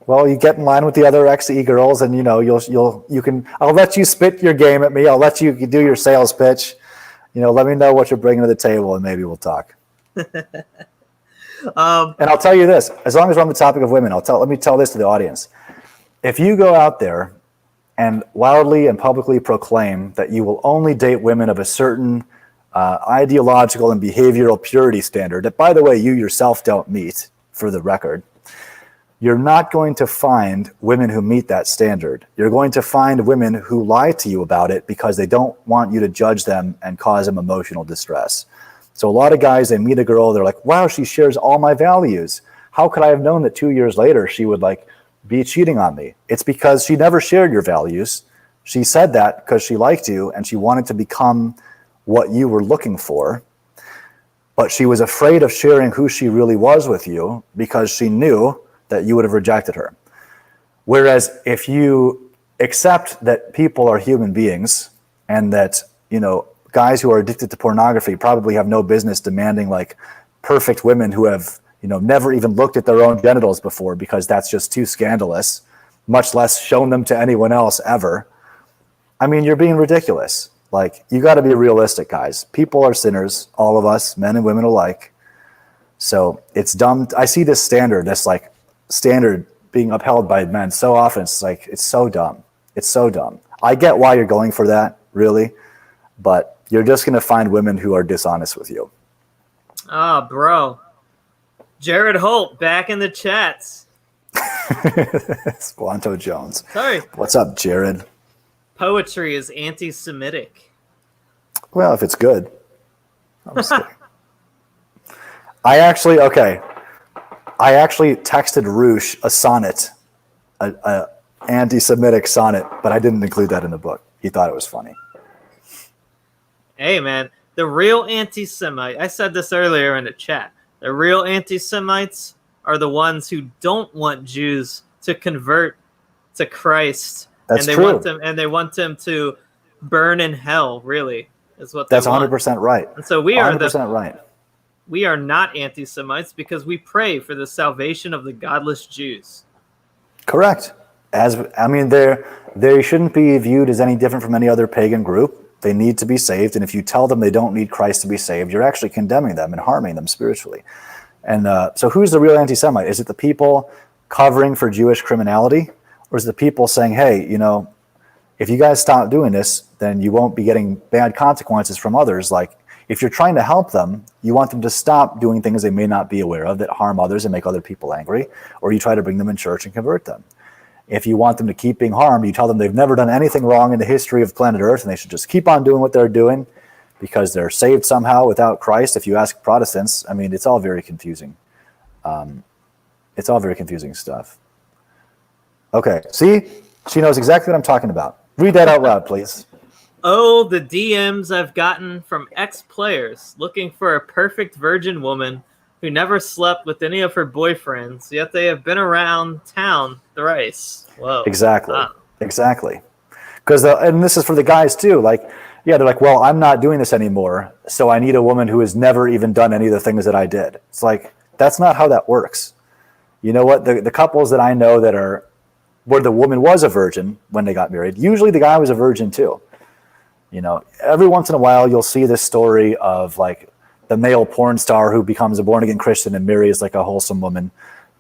Well, you get in line with the other ex-e-girls, and you can. I'll let you spit your game at me. I'll let you do your sales pitch. Let me know what you're bringing to the table, and maybe we'll talk. And I'll tell you this: as long as we're on the topic of women, let me tell this to the audience. If you go out there and loudly and publicly proclaim that you will only date women of a certain ideological and behavioral purity standard, that, by the way, you yourself don't meet, for the record, you're not going to find women who meet that standard. You're going to find women who lie to you about it because they don't want you to judge them and cause them emotional distress. So a lot of guys, they meet a girl, they're like, wow, she shares all my values. How could I have known that 2 years later she would be cheating on me? It's because she never shared your values. She said that because she liked you and she wanted to become what you were looking for. But she was afraid of sharing who she really was with you because she knew that you would have rejected her. Whereas if you accept that people are human beings and that, guys who are addicted to pornography probably have no business demanding perfect women who have never even looked at their own genitals before because that's just too scandalous, much less shown them to anyone else ever. I mean, you're being ridiculous. You got to be realistic, guys. People are sinners, all of us, men and women alike. So it's dumb. I see this standard being upheld by men so often. It's so dumb. It's so dumb. I get why you're going for that, really, but you're just going to find women who are dishonest with you. Ah, bro. Jared Holt back in the chats. Squanto Jones. Sorry. What's up, Jared? Poetry is anti-Semitic. Well, if it's good. I'm just kidding. I actually texted Rosh a sonnet, an anti-Semitic sonnet, but I didn't include that in the book. He thought it was funny. Hey, man, the real anti-Semite, I said this earlier in the chat, the real anti-Semites are the ones who don't want Jews to convert to Christ. That's and they true. They want them to burn in hell, really, is what they want. That's 100% right. And so we 100% right. We are not anti-Semites because we pray for the salvation of the godless Jews. Correct. They shouldn't be viewed as any different from any other pagan group. They need to be saved, and if you tell them they don't need Christ to be saved, you're actually condemning them and harming them spiritually. And so who's the real anti-Semite? Is it the people covering for Jewish criminality, or is it the people saying, hey, if you guys stop doing this, then you won't be getting bad consequences from others? If you're trying to help them, you want them to stop doing things they may not be aware of that harm others and make other people angry, or you try to bring them in church and convert them. If you want them to keep being harmed, you tell them they've never done anything wrong in the history of planet Earth and they should just keep on doing what they're doing because they're saved somehow without Christ. If you ask Protestants, it's all very confusing. It's all very confusing stuff. Okay, see? She knows exactly what I'm talking about. Read that out loud, please. Oh, the DMs I've gotten from ex-players looking for a perfect virgin woman who never slept with any of her boyfriends, yet they have been around town thrice. Whoa. Exactly. Ah. Exactly. Because, and this is for the guys too. Like, yeah, they're like, well, I'm not doing this anymore, so I need a woman who has never even done any of the things that I did. It's like, that's not how that works. You know what? The couples that I know that are where the woman was a virgin when they got married, usually the guy was a virgin too. You know, every once in a while you'll see this story of like the male porn star who becomes a born-again Christian and marries like a wholesome woman.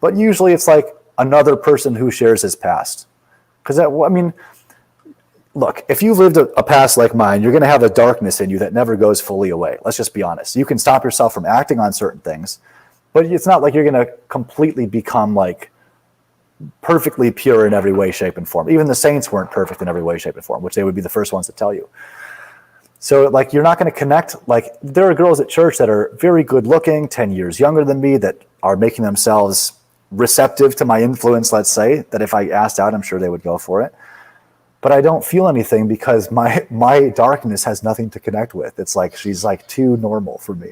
But usually it's like another person who shares his past. Because, I mean, look, if you lived a past like mine, you're going to have a darkness in you that never goes fully away. Let's just be honest. You can stop yourself from acting on certain things, but it's not like you're going to completely become like perfectly pure in every way, shape, and form. Even the saints weren't perfect in every way, shape, and form, which they would be the first ones to tell you. So, like, you're not going to connect. Like, there are girls at church that are very good looking, 10 years younger than me, that are making themselves receptive to my influence, let's say, that if I asked out, I'm sure they would go for it. But I don't feel anything because my darkness has nothing to connect with. It's like she's like too normal for me.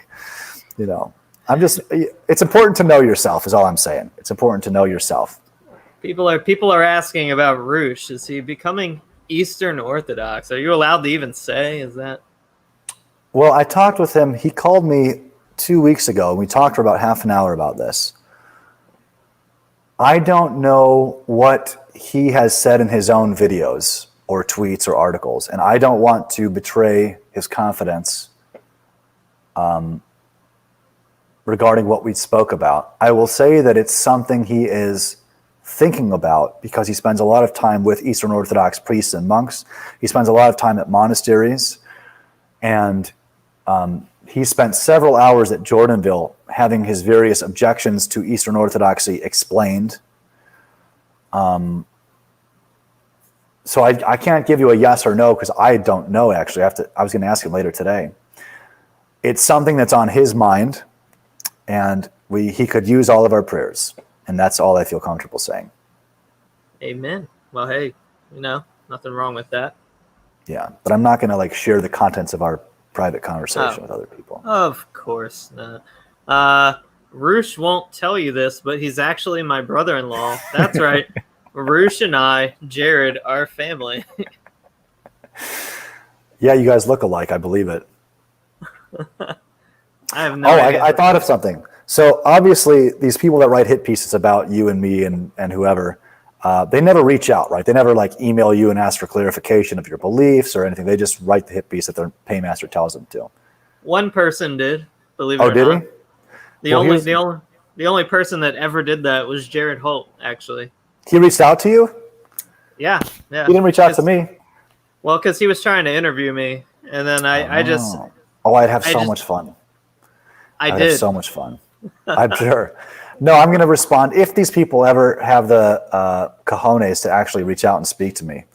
You know, it's important to know yourself is all I'm saying. It's important to know yourself. People are asking about Rosh. Is he becoming Eastern Orthodox? Are you allowed to even say? Is that? Well, I talked with him. He called me 2 weeks ago, and we talked for about half an hour about this. I don't know what he has said in his own videos or tweets or articles, and I don't want to betray his confidence regarding what we spoke about. I will say that it's something he is thinking about because he spends a lot of time with Eastern Orthodox priests and monks. He spends a lot of time at monasteries, and he spent several hours at Jordanville having his various objections to Eastern Orthodoxy explained. So I can't give you a yes or no because I don't know, actually. I was going to ask him later today. It's something that's on his mind, and he could use all of our prayers, and that's all I feel comfortable saying. Amen. Well, hey, nothing wrong with that. Yeah, but I'm not going to like share the contents of our private conversation with other people. Of course not. Rosh won't tell you this, but he's actually my brother-in-law. That's right. Rosh and I, Jared, are family. Yeah, you guys look alike. I believe it. I have no idea. I thought of something. So obviously, these people that write hit pieces about you and me and whoever, they never reach out, right? They never like email you and ask for clarification of your beliefs or anything. They just write the hit piece that their paymaster tells them to. One person did, believe it or not. Oh, did he? The only person that ever did that was Jared Holt, actually. He reached out to you? Yeah. He didn't reach out to me. Well, because he was trying to interview me, and then I just... Oh, I'd have so much fun. I'd have so much fun. I'm sure. No, I'm going to respond. If these people ever have the cojones to actually reach out and speak to me,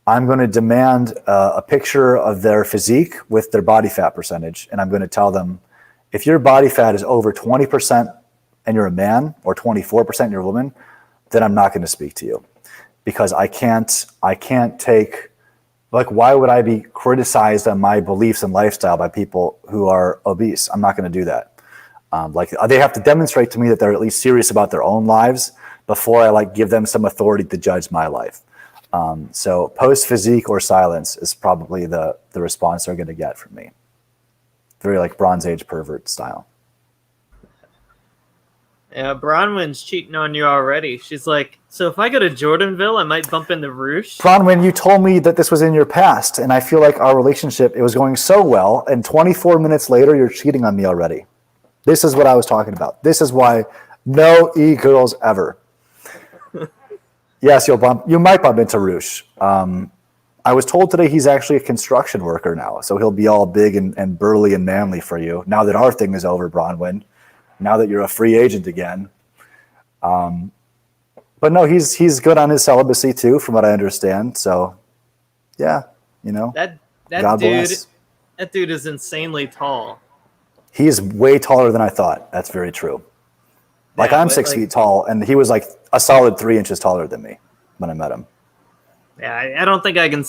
I'm going to demand a picture of their physique with their body fat percentage, and I'm going to tell them, if your body fat is over 20% and you're a man, or 24% and you're a woman, then I'm not going to speak to you, because I can't take, like, why would I be criticized on my beliefs and lifestyle by people who are obese? I'm not going to do that. Like, they have to demonstrate to me that they're at least serious about their own lives before I like give them some authority to judge my life. So post physique or silence is probably the response they're going to get from me. Very like Bronze Age pervert style. Yeah, Bronwyn's cheating on you already. She's like, so if I go to Jordanville, I might bump into Rosh. Bronwyn, you told me that this was in your past, and I feel like our relationship, it was going so well, and 24 minutes later, you're cheating on me already. This is what I was talking about. This is why no e-girls ever. Yes, you might bump into Rosh. I was told today he's actually a construction worker now, so he'll be all big and burly and manly for you, now that our thing is over, Bronwyn. Now that you're a free agent again. But no, he's good on his celibacy too, from what I understand. So, yeah, that God dude, bless. That dude is insanely tall. He is way taller than I thought. That's very true. Like, I'm 6 feet tall, and he was like a solid 3 inches taller than me when I met him. Yeah, I don't think I can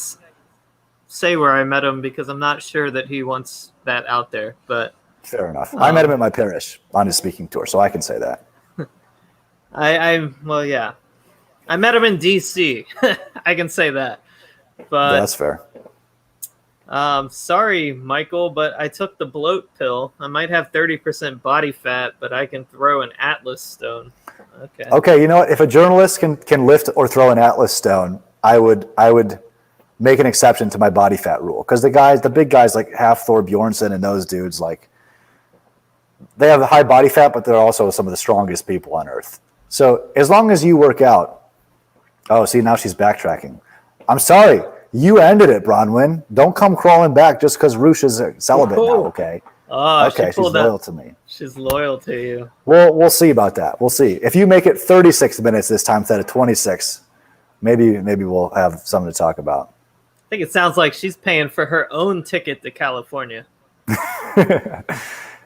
say where I met him because I'm not sure that he wants that out there. But fair enough. I met him at my parish on his speaking tour, so I can say that. Well, yeah, I met him in D.C. I can say that. But Yeah, that's fair. Sorry, Michael, but I took the bloat pill. I might have 30% body fat, but I can throw an Atlas stone. Okay. Okay, you know what? If a journalist can lift or throw an Atlas stone, I would make an exception to my body fat rule, because the big guys like Thor Bjornsson and those dudes, like, they have high body fat, but they're also some of the strongest people on earth. So as long as you work out. Oh, see, now she's backtracking. I'm sorry. You ended it, Bronwyn. Don't come crawling back just because Rosh is celibate now, okay? Oh, okay, she's loyal to me. She's loyal to you. We'll see about that. We'll see. If you make it 36 minutes this time instead of 26, maybe we'll have something to talk about. I think it sounds like she's paying for her own ticket to California.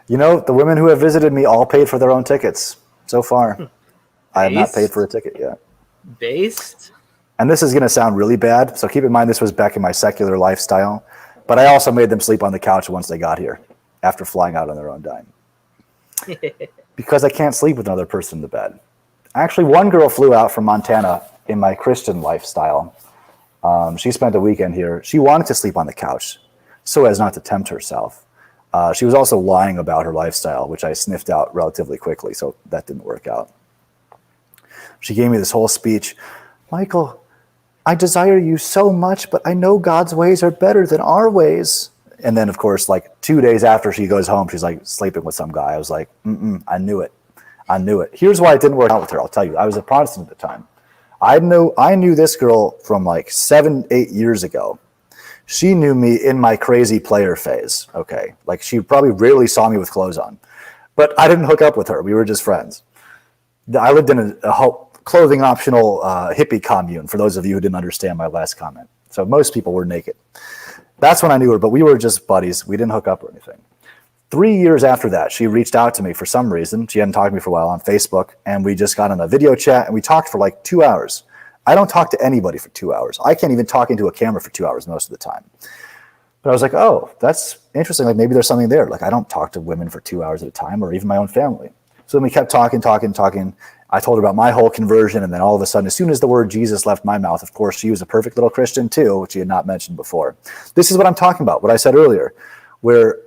You know, the women who have visited me all paid for their own tickets so far. I have not paid for a ticket yet. Based? And this is going to sound really bad, so keep in mind this was back in my secular lifestyle. But I also made them sleep on the couch once they got here, after flying out on their own dime. Because I can't sleep with another person in the bed. Actually, one girl flew out from Montana in my Christian lifestyle. She spent a weekend here. She wanted to sleep on the couch so as not to tempt herself. She was also lying about her lifestyle, which I sniffed out relatively quickly, so that didn't work out. She gave me this whole speech. Michael, I desire you so much, but I know God's ways are better than our ways. And then, of course, like 2 days after she goes home, she's like sleeping with some guy. I was like, I knew it. I knew it. Here's why it didn't work out with her. I'll tell you. I was a Protestant at the time. I knew this girl from like 7-8 years ago. She knew me in my crazy player phase. Okay. Like, she probably rarely saw me with clothes on. But I didn't hook up with her. We were just friends. I lived in a clothing optional hippie commune, for those of you who didn't understand my last comment. So most people were naked. That's when I knew her, but we were just buddies. We didn't hook up or anything. 3 years after that, she reached out to me for some reason. She hadn't talked to me for a while on Facebook, and we just got on a video chat, and we talked for like 2 hours. I don't talk to anybody for 2 hours. I can't even talk into a camera for 2 hours most of the time. But I was like, oh, that's interesting. Like, maybe there's something there. Like, I don't talk to women for 2 hours at a time, or even my own family. So then we kept talking. I told her about my whole conversion, and then all of a sudden, as soon as the word Jesus left my mouth, of course, she was a perfect little Christian too, which she had not mentioned before. This is what I'm talking about, what I said earlier, where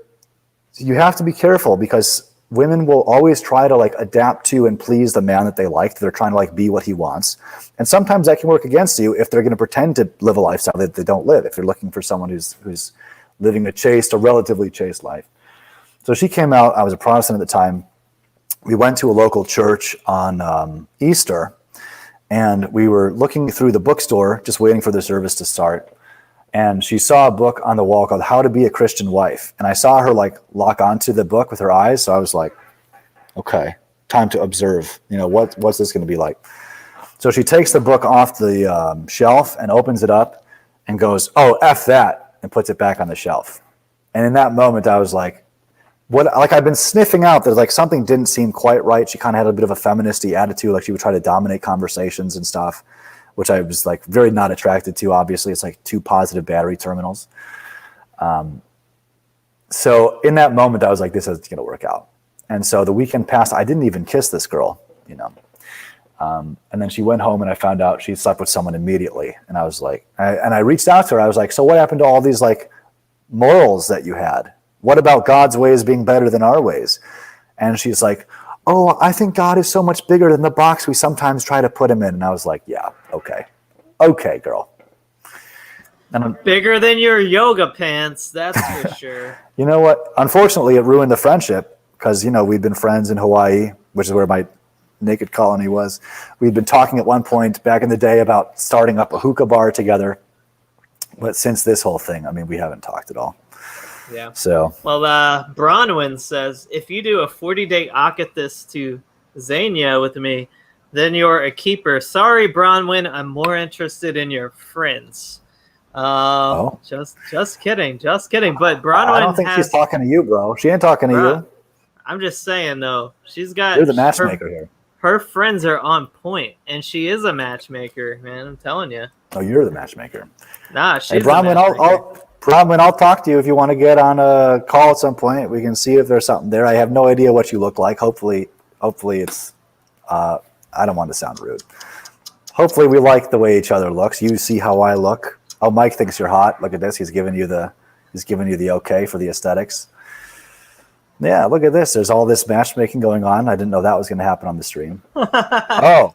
you have to be careful, because women will always try to like adapt to and please the man that they like. They're trying to like be what he wants. And sometimes that can work against you if they're going to pretend to live a lifestyle that they don't live, if you're looking for someone who's living a relatively chaste life. So she came out. I was a Protestant at the time. We went to a local church on Easter, and we were looking through the bookstore, just waiting for the service to start. And she saw a book on the wall called How to Be a Christian Wife. And I saw her like lock onto the book with her eyes. So I was like, okay, time to observe. You know, what's this going to be like? So she takes the book off the shelf and opens it up and goes, oh, F that, and puts it back on the shelf. And in that moment, I was like, I've been sniffing out that like something didn't seem quite right. She kind of had a bit of a feministy attitude, like she would try to dominate conversations and stuff, which I was like very not attracted to. Obviously, it's like 2 positive battery terminals. So in that moment, I was like, this isn't going to work out. And so the weekend passed. I didn't even kiss this girl, you know. And then she went home, and I found out she slept with someone immediately. And I was like, I reached out to her. I was like, so what happened to all these like morals that you had? What about God's ways being better than our ways? And she's like, oh, I think God is so much bigger than the box we sometimes try to put him in. And I was like, yeah, okay. Okay, girl. And bigger than your yoga pants, that's for sure. You know what? Unfortunately, it ruined the friendship, because, you know, we'd been friends in Hawaii, which is where my naked colony was. We'd been talking at one point back in the day about starting up a hookah bar together. But since this whole thing, I mean, we haven't talked at all. Yeah. So. Well, Bronwyn says, if you do a 40-day akathis to Xenia with me, then you're a keeper. Sorry, Bronwyn, I'm more interested in your friends. Just kidding. But Bronwyn, I don't think she's talking to you, bro. She ain't talking to you. I'm just saying, though. She's got. You're the matchmaker here. Her friends are on point, and she is a matchmaker, man. I'm telling you. Oh, you're the matchmaker. Nah, she's Hey, Bronwyn, I'll talk to you if you want to get on a call at some point. We can see if there's something there. I have no idea what you look like. Hopefully it's. I don't want to sound rude. Hopefully we like the way each other looks. You see how I look. Oh, Mike thinks you're hot. Look at this. He's giving you the okay for the aesthetics. Yeah, look at this. There's all this matchmaking going on. I didn't know that was going to happen on the stream. Oh.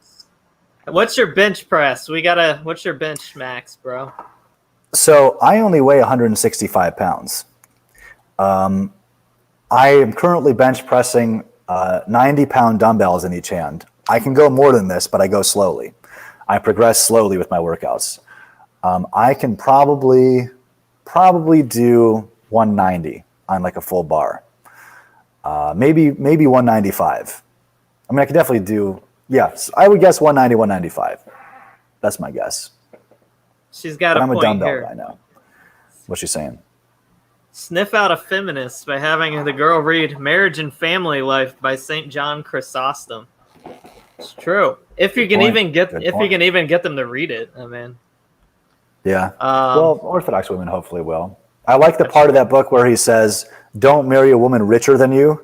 What's your bench press? What's your bench max, bro? So I only weigh 165 pounds. I am currently bench pressing 90-pound dumbbells in each hand. I can go more than this, but I go slowly. I progress slowly with my workouts. I can probably do 190 on like a full bar. Maybe 195. I mean, I could definitely do, yes, I would guess 190, 195. That's my guess. She's got a point. I'm a dumbbell here. Right now. What's she saying? Sniff out a feminist by having the girl read Marriage and Family Life by St. John Chrysostom. It's true. If you can even get them to read it, I mean. Yeah. Well, Orthodox women hopefully will. I like the part of that book where he says, "Don't marry a woman richer than you,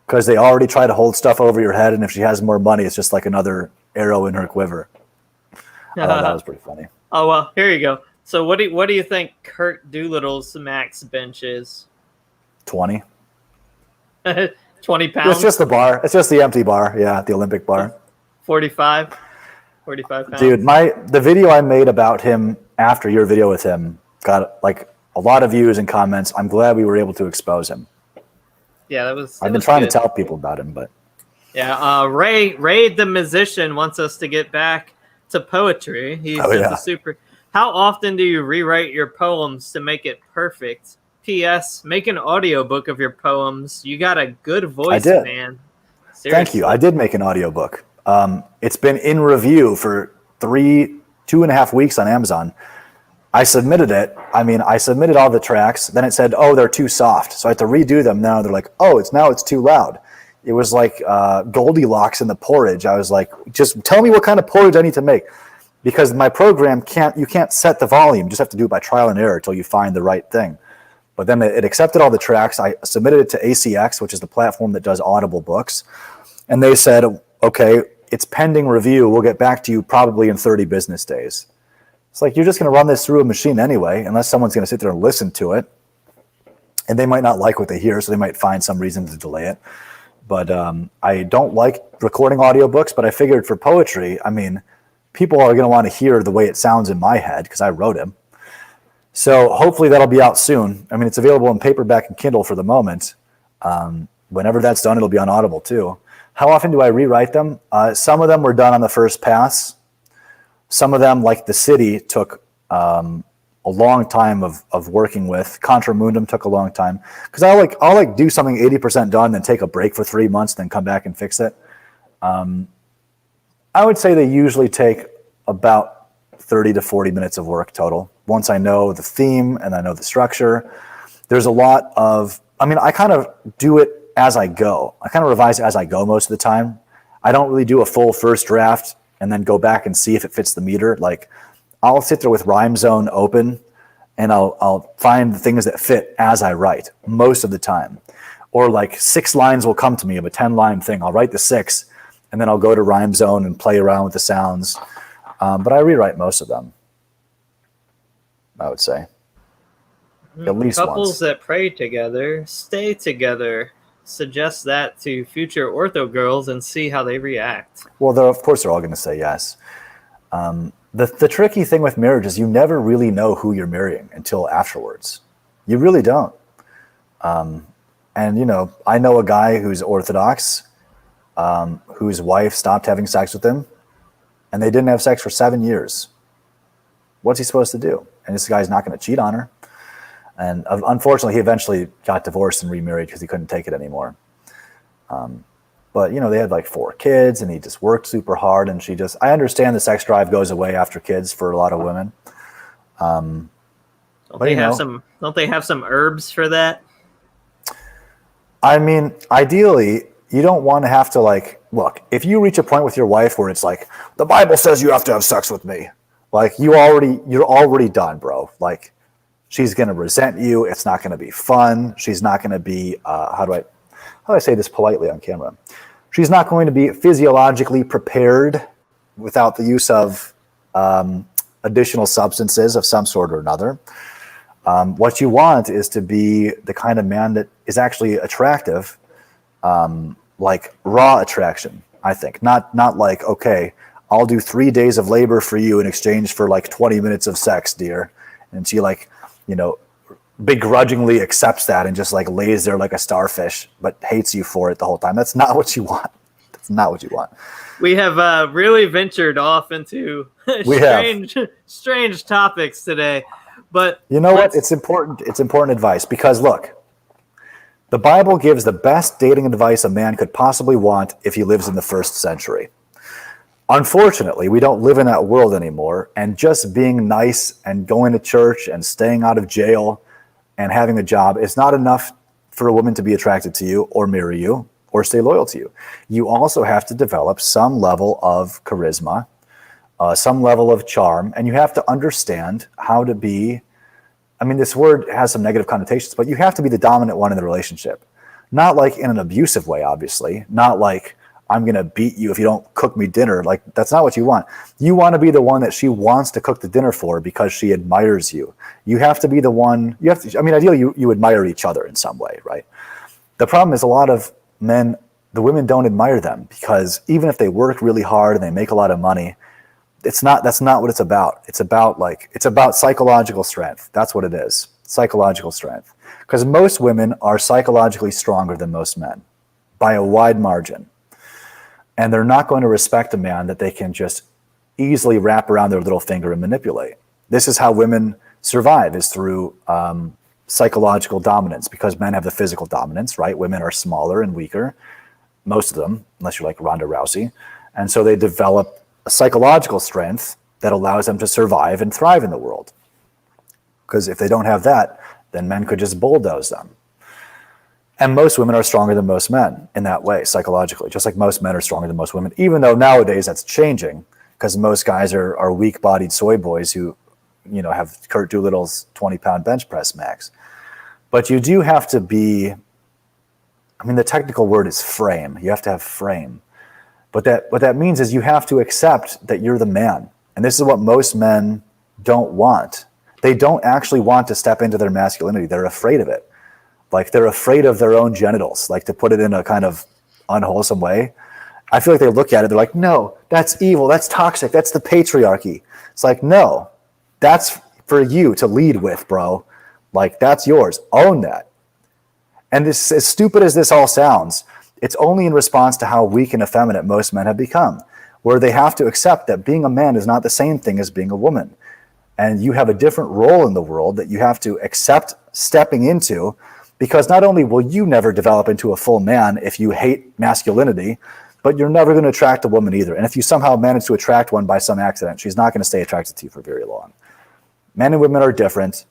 because they already try to hold stuff over your head, and if she has more money, it's just like another arrow in her quiver." I thought that was pretty funny. Oh well, here you go. So what do you think Kurt Doolittle's max bench is? 20. 20 pounds? It's just the bar. It's just the empty bar. Yeah, the Olympic bar. 45 pounds. Dude, the video I made about him after your video with him got like a lot of views and comments. I'm glad we were able to expose him. Yeah, I've been trying to tell people about him, but yeah. Ray the musician wants us to get back to poetry. He's a super. How often do you rewrite your poems to make it perfect? P.S. Make an audiobook of your poems. You got a good voice, man. Seriously. Thank you. I did make an audiobook. It's been in review for 2.5 weeks on Amazon. I submitted it. I submitted all the tracks. Then it said, "Oh, they're too soft." So I had to redo them. Now they're like, "Oh, it's too loud." It was like Goldilocks in the porridge. I was like, "Just tell me what kind of porridge I need to make," because my program you can't set the volume. You just have to do it by trial and error until you find the right thing. But then it accepted all the tracks. I submitted it to ACX, which is the platform that does Audible books, and they said, "Okay, it's pending review. We'll get back to you probably in 30 business days." It's like, you're just going to run this through a machine anyway, unless someone's going to sit there and listen to it. And they might not like what they hear, so they might find some reason to delay it. But I don't like recording audiobooks, but I figured for poetry, people are going to want to hear the way it sounds in my head because I wrote him. So hopefully that'll be out soon. It's available in paperback and Kindle for the moment. Whenever that's done, it'll be on Audible too. How often do I rewrite them? Some of them were done on the first pass. Some of them, like The City, took a long time of working with. Contra Mundum took a long time. Because I'll do something 80% done, then take a break for 3 months, then come back and fix it. I would say they usually take about 30 to 40 minutes of work total. Once I know the theme and I know the structure. There's a lot of, I kind of do it as I go. I kind of revise as I go most of the time. I don't really do a full first draft and then go back and see if it fits the meter. Like, I'll sit there with Rhyme Zone open and I'll find the things that fit as I write most of the time. Or like 6 lines will come to me of a 10-line thing. I'll write the 6 and then I'll go to Rhyme Zone and play around with the sounds. But I rewrite most of them, I would say. At least Couples once. that pray together stay together. Suggest that to future ortho girls and see how they react. Well, of course they're all going to say yes. The tricky thing with marriage is you never really know who you're marrying until afterwards. You really don't. And I know a guy who's Orthodox, whose wife stopped having sex with him, and they didn't have sex for 7 years. What's he supposed to do? And this guy's not going to cheat on her. And unfortunately, he eventually got divorced and remarried because he couldn't take it anymore. But, they had like 4 kids, and he just worked super hard. And I understand the sex drive goes away after kids for a lot of women. Don't they have some herbs for that? Ideally, you don't want to have to look, if you reach a point with your wife where it's like, the Bible says you have to have sex with me. Like you're already done, bro. Like she's going to resent you. It's not going to be fun. She's not going to be, how do I say this politely on camera? She's not going to be physiologically prepared without the use of additional substances of some sort or another. What you want is to be the kind of man that is actually attractive, like raw attraction, I think. Not like, okay, I'll do 3 days of labor for you in exchange for like 20 minutes of sex, dear. And she like, begrudgingly accepts that and just like lays there like a starfish, but hates you for it the whole time. That's not what you want. That's not what you want. We have really ventured off into strange topics today. But you know what? It's important. It's important advice because look, the Bible gives the best dating advice a man could possibly want if he lives in the 1st century. Unfortunately, we don't live in that world anymore, and just being nice and going to church and staying out of jail and having a job is not enough for a woman to be attracted to you or marry you or stay loyal to you. You also have to develop some level of charisma, some level of charm, and you have to understand how to be, this word has some negative connotations, but you have to be the dominant one in the relationship. Not like in an abusive way, obviously. Not like, I'm going to beat you if you don't cook me dinner. Like, that's not what you want. You want to be the one that she wants to cook the dinner for because she admires you. You have to be the one, ideally you admire each other in some way, right? The problem is a lot of men, the women don't admire them because even if they work really hard and they make a lot of money, that's not what it's about. It's about psychological strength. That's what it is. Psychological strength. Because most women are psychologically stronger than most men by a wide margin. And they're not going to respect a man that they can just easily wrap around their little finger and manipulate. This is how women survive, is through psychological dominance, because men have the physical dominance, right? Women are smaller and weaker, most of them, unless you're like Ronda Rousey. And so they develop a psychological strength that allows them to survive and thrive in the world. Because if they don't have that, then men could just bulldoze them. And most women are stronger than most men in that way, psychologically, just like most men are stronger than most women, even though nowadays that's changing because most guys are weak-bodied soy boys who, have Kurt Doolittle's 20-pound bench press max. But you do have to be, the technical word is frame. You have to have frame. But what that means is you have to accept that you're the man. And this is what most men don't want. They don't actually want to step into their masculinity. They're afraid of it. Like they're afraid of their own genitals, like to put it in a kind of unwholesome way. I feel like they look at it, they're like, no, that's evil, that's toxic, that's the patriarchy. It's like, no, that's for you to lead with, bro. Like that's yours, own that. And this, as stupid as this all sounds, it's only in response to how weak and effeminate most men have become, where they have to accept that being a man is not the same thing as being a woman. And you have a different role in the world that you have to accept stepping into. Because not only will you never develop into a full man if you hate masculinity, but you're never going to attract a woman either. And if you somehow manage to attract one by some accident, she's not going to stay attracted to you for very long. Men and women are different.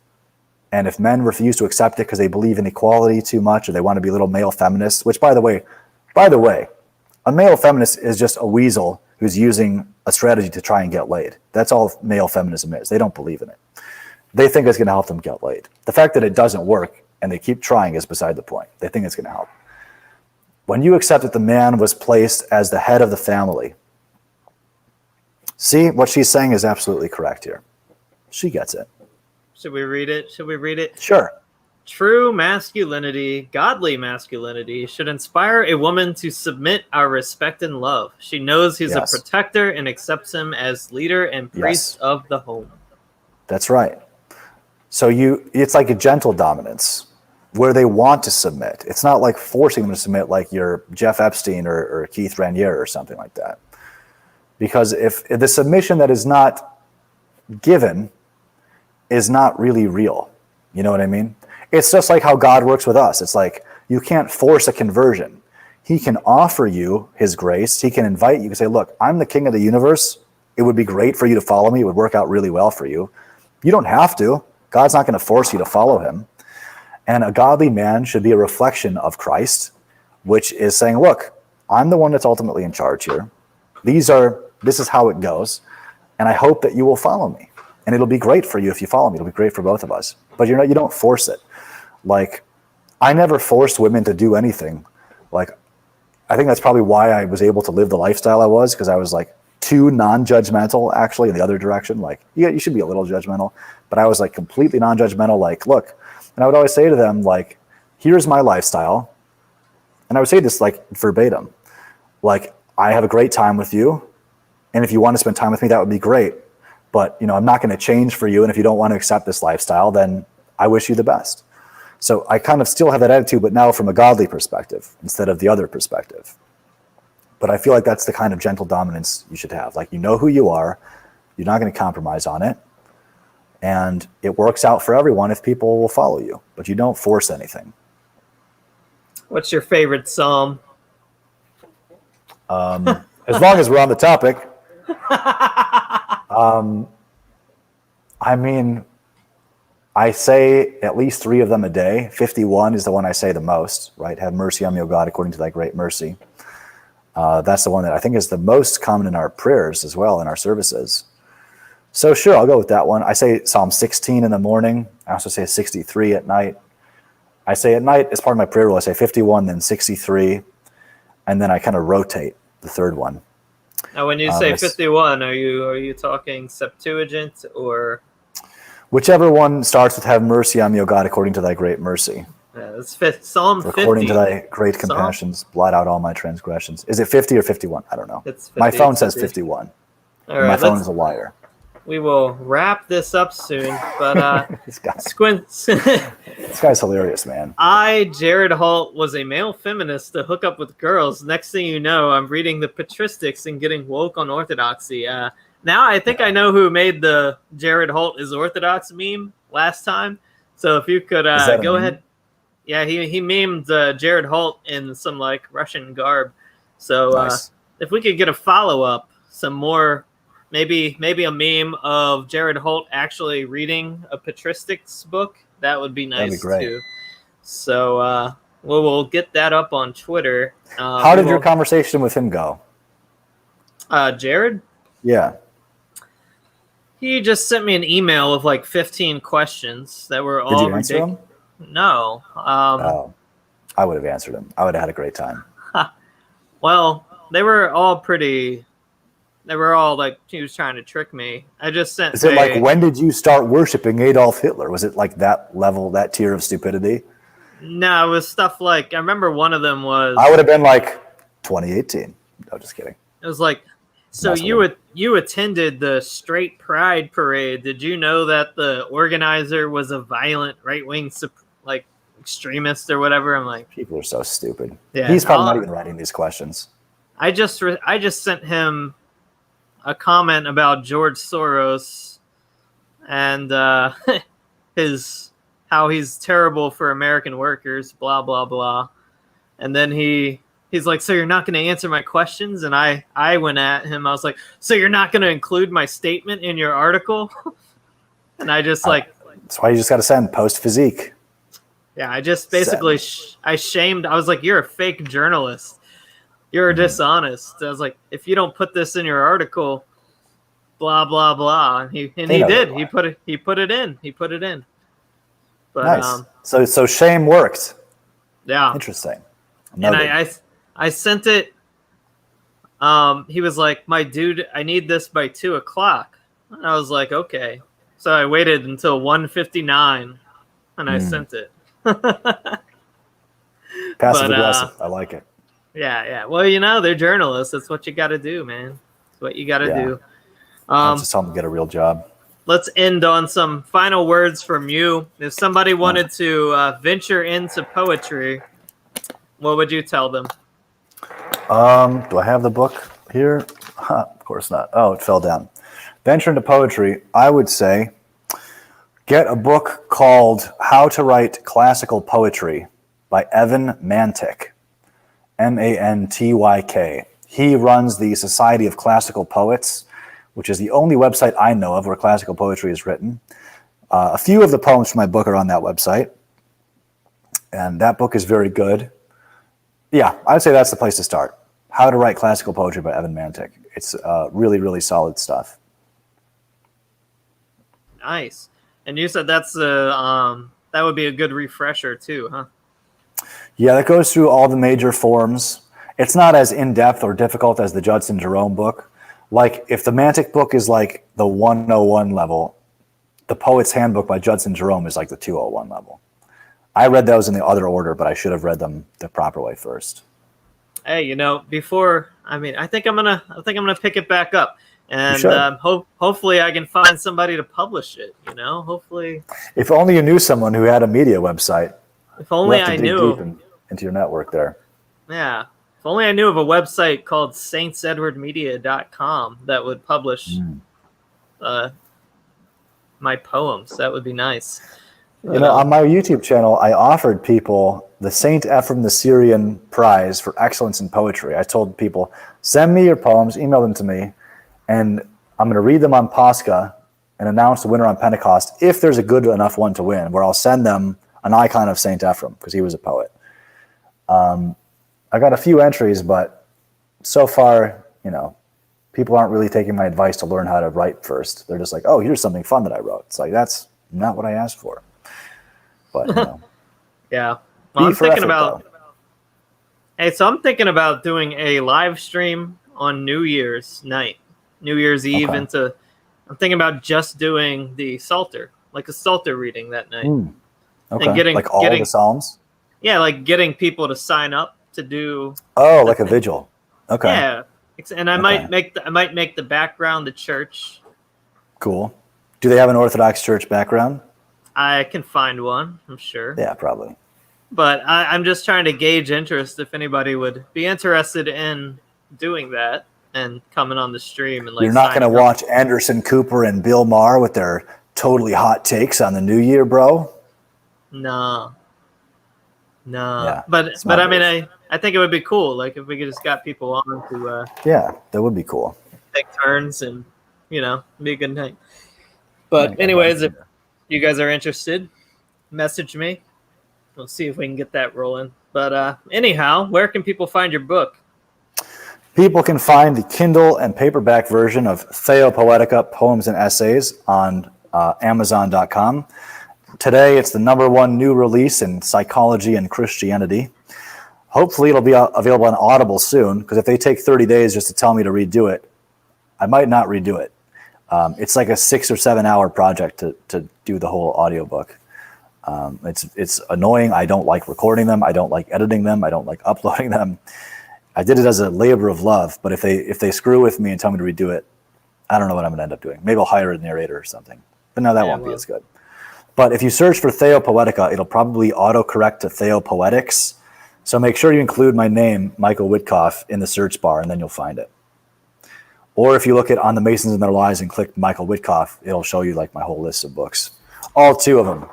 And if men refuse to accept it because they believe in equality too much or they want to be little male feminists, which by the way, a male feminist is just a weasel who's using a strategy to try and get laid. That's all male feminism is. They don't believe in it. They think it's going to help them get laid. The fact that it doesn't work and they keep trying is beside the point. They think it's going to help. When you accept that the man was placed as the head of the family, see, what she's saying is absolutely correct here. She gets it. Should we read it? Sure. True masculinity, godly masculinity, should inspire a woman to submit our respect and love. She knows he's a protector and accepts him as leader and priest of the home. That's right. So it's like a gentle dominance where they want to submit. It's not like forcing them to submit like you're Jeff Epstein or Keith Raniere or something like that. Because if the submission that is not given is not really real, you know what I mean? It's just like how God works with us. It's like you can't force a conversion. He can offer you his grace. He can invite you. He can say, look, I'm the king of the universe. It would be great for you to follow me. It would work out really well for you. You don't have to. God's not going to force you to follow him. And a godly man should be a reflection of Christ, which is saying, look, I'm the one that's ultimately in charge here. This is how it goes. and I hope that you will follow me. And it'll be great for you if you follow me. It'll be great for both of us. But you don't force it. Like, I never forced women to do anything. Like, I think that's probably why I was able to live the lifestyle I was, because I was like too non-judgmental, actually, in the other direction. Like, yeah, you should be a little judgmental, but I was like completely non-judgmental. Like, look, and I would always say to them, like, here's my lifestyle. And I would say this like verbatim, like, I have a great time with you. And if you want to spend time with me, that would be great. But, I'm not going to change for you. And if you don't want to accept this lifestyle, then I wish you the best. So I kind of still have that attitude, but now from a godly perspective instead of the other perspective. But I feel like that's the kind of gentle dominance you should have. Like, you know who you are. You're not going to compromise on it. And it works out for everyone if people will follow you. But you don't force anything. What's your favorite psalm? As long as we're on the topic. I mean, I say at least 3 of them a day. 51 is the one I say the most, right? Have mercy on me, O God, according to thy great mercy. That's the one that I think is the most common in our prayers as well, in our services. So sure, I'll go with that one. I say Psalm 16 in the morning. I also say 63 at night. I say at night, as part of my prayer rule, I say 51, then 63, and then I kind of rotate the third one. Now, when you say 51, are you talking Septuagint or? Whichever one starts with "Have mercy on me, O God, according to thy great mercy." Yeah, that's Psalm 50. According to thy great compassions, blot out all my transgressions. Is it 50 or 51? I don't know. It's 50, my phone says 51. All right, my phone is a liar. We will wrap this up soon, but this guy. This guy's hilarious, man. Jared Holt, was a male feminist to hook up with girls. Next thing you know, I'm reading the patristics and getting woke on orthodoxy. Now I think I know who made the Jared Holt is Orthodox meme last time. So if you could go ahead. Yeah, he memed Jared Holt in some like Russian garb. So nice. If we could get a follow-up, some more, maybe a meme of Jared Holt actually reading a patristics book, that would be nice. That'd be great. Too. So we'll get that up on Twitter. How did your conversation with him go? Jared? Yeah. He just sent me an email with like 15 questions that were all Did you answer them? No. I would have answered him. I would have had a great time. Well, they were all like, he was trying to trick me. I just sent. Is it like, when did you start worshiping Adolf Hitler? Was it like that level, that tier of stupidity? No, it was stuff like, I remember one of them was. I would have been like 2018. No, just kidding. It was like, so you attended the Straight Pride Parade. Did you know that the organizer was a violent right-wing like extremist or whatever? I'm like, people are so stupid. Yeah, he's probably not even writing these questions. I just sent him a comment about George Soros and how he's terrible for American workers, blah blah blah, and then he's like, so you're not going to answer my questions? And I went at him. I was like, so you're not going to include my statement in your article? And I just that's why you just got to send post physique. Yeah, I just basically I was like, you're a fake journalist. You're dishonest. I was like, if you don't put this in your article, blah blah blah. And he did. He put it in. But nice. So shame worked. Yeah. Interesting. And I sent it. He was like, my dude, I need this by 2:00. And I was like, okay. So I waited until 1:59 and I sent it. Passive aggressive. I like it. Yeah. Well, they're journalists. That's what you got to do, man. That's what you got to do. Just tell them to get a real job. Let's end on some final words from you. If somebody wanted to venture into poetry, what would you tell them? Do I have the book here? Of course not. Oh, it fell down. Venture into poetry, I would say get a book called How to Write Classical Poetry by Evan Mantyk, Mantyk. He runs the Society of Classical Poets, which is the only website I know of where classical poetry is written. A few of the poems from my book are on that website, and that book is very good. Yeah, I'd say that's the place to start. How to Write Classical Poetry by Evan Mantyk. It's really, really solid stuff. Nice. And you said that's that would be a good refresher too, huh? Yeah, that goes through all the major forms. It's not as in-depth or difficult as the Judson Jerome book. Like, if the Mantic book is like the 101 level, the Poet's Handbook by Judson Jerome is like the 201 level. I read those in the other order, but I should have read them the proper way first. Hey, I think I'm gonna pick it back up, and hopefully I can find somebody to publish it. Hopefully. If only you knew someone who had a media website. If only I knew. Deep into your network there. Yeah. If only I knew of a website called saintsedwardmedia.com that would publish my poems. That would be nice. On my YouTube channel, I offered people the Saint Ephrem the Syrian Prize for Excellence in Poetry. I told people, send me your poems, email them to me, and I'm going to read them on Pascha and announce the winner on Pentecost if there's a good enough one to win, where I'll send them an icon of Saint Ephrem because he was a poet. I got a few entries, but so far, people aren't really taking my advice to learn how to write first. They're just like, oh, here's something fun that I wrote. It's like, that's not what I asked for. But, yeah. Well, I'm thinking about doing a live stream on New Year's night, New Year's Eve I'm thinking about just doing the Psalter, like a Psalter reading that night. Okay. And getting the Psalms? Yeah, like getting people to sign up to do. Oh, like a vigil. Okay. Yeah. And I might make the background the church. Cool. Do they have an Orthodox church background? I can find one, I'm sure. Yeah, probably. But I'm just trying to gauge interest if anybody would be interested in doing that and coming on the stream. And you're not going to watch Anderson Cooper and Bill Maher with their totally hot takes on the new year, bro? No. Yeah, but I mean, I think it would be cool, like if we could just got people on to. Yeah, that would be cool. Take turns and be a good night. But anyways, if you guys are interested, message me. We'll see if we can get that rolling. But anyhow, where can people find your book? People can find the Kindle and paperback version of Theopoetica, Poems and Essays on Amazon.com. Today, it's the #1 new release in psychology and Christianity. Hopefully, it'll be available on Audible soon, because if they take 30 days just to tell me to redo it, I might not redo it. It's like a 6 or 7 hour project to do the whole audiobook. It's annoying. I don't like recording them. I don't like editing them. I don't like uploading them. I did it as a labor of love, but if they screw with me and tell me to redo it, I don't know what I'm going to end up doing. Maybe I'll hire a narrator or something. But no, that won't be as good. But if you search for Theopoetica, it'll probably autocorrect to Theopoetics. So make sure you include my name, Michael Witcoff, in the search bar, and then you'll find it. Or if you look at On the Masons and Their Lies and click Michael Witkoff, it'll show you like my whole list of books. All 2 of them.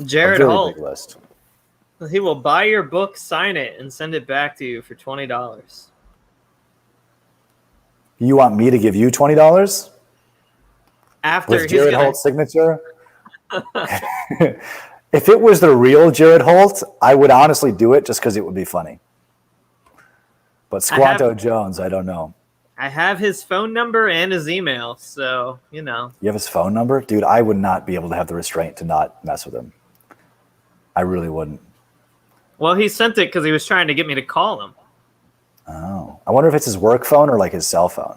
Jared Holt. Big list. He will buy your book, sign it, and send it back to you for $20. You want me to give you $20? After with Jared Holt's signature? If it was the real Jared Holt, I would honestly do it just because it would be funny. But Squanto Jones, I don't know. I have his phone number and his email, so, You have his phone number? Dude, I would not be able to have the restraint to not mess with him. I really wouldn't. Well, he sent it because he was trying to get me to call him. Oh. I wonder if it's his work phone or like his cell phone.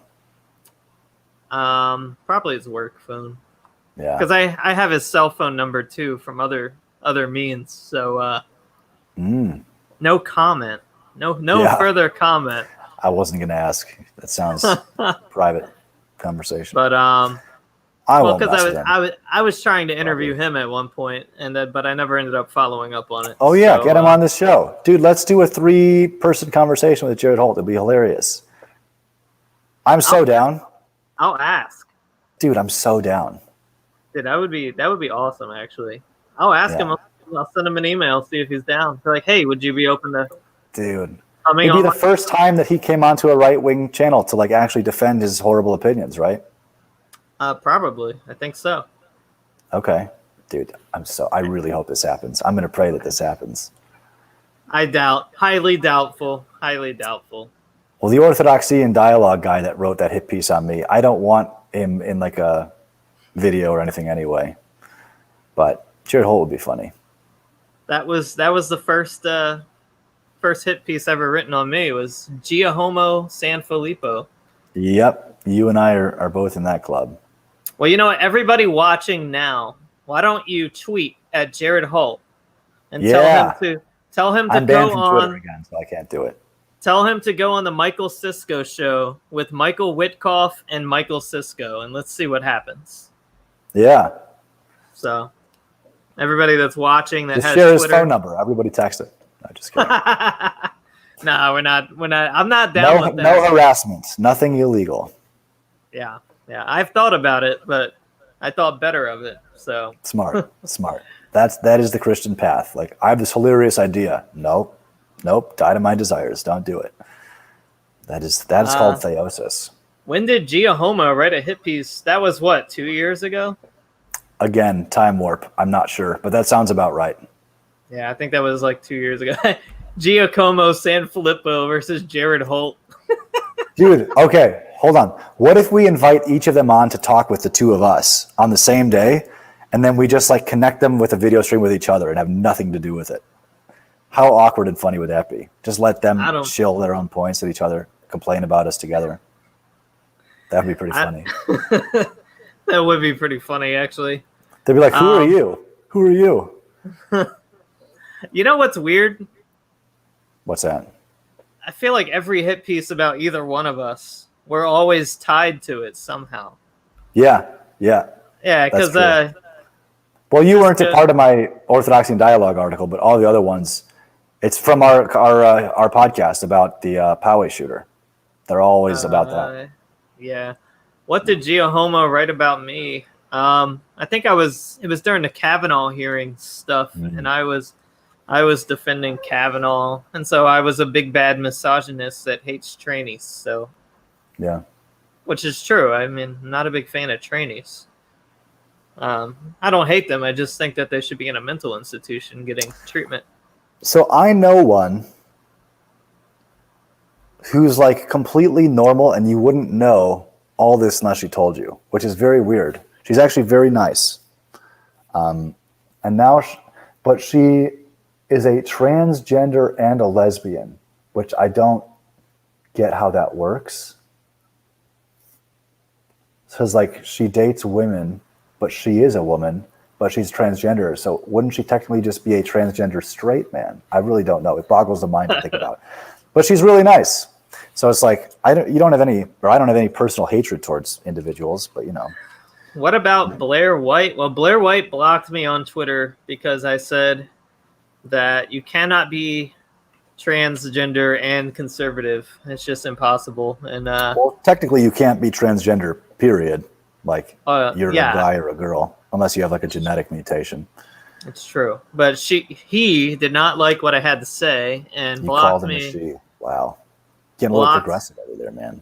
Probably his work phone. Yeah. Because I have his cell phone number, too, from other means, so no comment. No further comment. I wasn't going to ask. That sounds private conversation. But because I was trying to interview him at one point, but I never ended up following up on it. Oh yeah, so, get him on this show, dude. Let's do a 3-person conversation with Jared Holt. It'd be hilarious. I'm so down. I'll ask. Dude, I'm so down. Dude, that would be awesome. Actually, I'll ask him. I'll send him an email, see if he's down. Be like, hey, would you be open to? Dude. It'd be the first time that he came onto a right-wing channel to like actually defend his horrible opinions, right? Probably. I think so. Okay. Dude, I really hope this happens. I'm going to pray that this happens. I doubt. Highly doubtful. Highly doubtful. Well, the Orthodoxy and Dialogue guy that wrote that hit piece on me, I don't want him in like a video or anything anyway. But Jared Holt would be funny. That was the first hit piece ever written on me was Gia Homo San Filippo. Yep, you and I are both in that club. Well, you know what? Everybody watching now, why don't you tweet at Jared Holt and tell him to I'm banned go from on Twitter again, so I can't do it. Tell him to go on the Michael Sisco show with Michael Witcoff and Michael Sisco, and let's see what happens. Yeah. So, everybody that's watching that just has share Twitter, his phone number. Everybody text it. No, just kidding. No, we're not. I'm not down with that. No harassment. Nothing illegal. Yeah. I've thought about it, but I thought better of it. So smart. That is the Christian path. Like, I have this hilarious idea. Nope. Die to my desires. Don't do it. That is called theosis. When did Gia Homo write a hit piece? That was what, 2 years ago? Again, time warp. I'm not sure, but that sounds about right. Yeah, I think that was like 2 years ago. Giacomo San Filippo versus Jared Holt. Dude, okay, hold on. What if we invite each of them on to talk with the two of us on the same day, and then we just like connect them with a video stream with each other and have nothing to do with it? How awkward and funny would that be? Just let them shill their own points at each other, complain about us together. That'd be pretty funny. That would be pretty funny, actually. They'd be like, who are you? Who are you? You know what's weird? What's that? I feel like every hit piece about either one of us, we're always tied to it somehow. Yeah. Yeah, because well, you weren't a part of my Orthodoxy and Dialogue article, but all the other ones, it's from our podcast about the Poway shooter. They're always about that. Yeah. What did Gia Homo write about me? I think it was during the Kavanaugh hearing stuff, and I was defending Kavanaugh, and so I was a big bad misogynist that hates trainees. So, yeah, which is true. I mean, I'm not a big fan of trainees. I don't hate them. I just think that they should be in a mental institution getting treatment. So I know one who's like completely normal, and you wouldn't know all this unless she told you, which is very weird. She's actually very nice, but she is a transgender and a lesbian, which I don't get how that works. Because like she dates women, but she is a woman, but she's transgender. So wouldn't she technically just be a transgender straight man? I really don't know. It boggles the mind to think about. But she's really nice. So it's like I don't have any personal hatred towards individuals, but you know. What about Blair White? Well, Blair White blocked me on Twitter because I said that you cannot be transgender and conservative. It's just impossible. And well, technically you can't be transgender, period. Like you're a guy or a girl, unless you have like a genetic mutation. It's true. But he did not like what I had to say and blocked me. She. Wow. Getting a little progressive over there, man.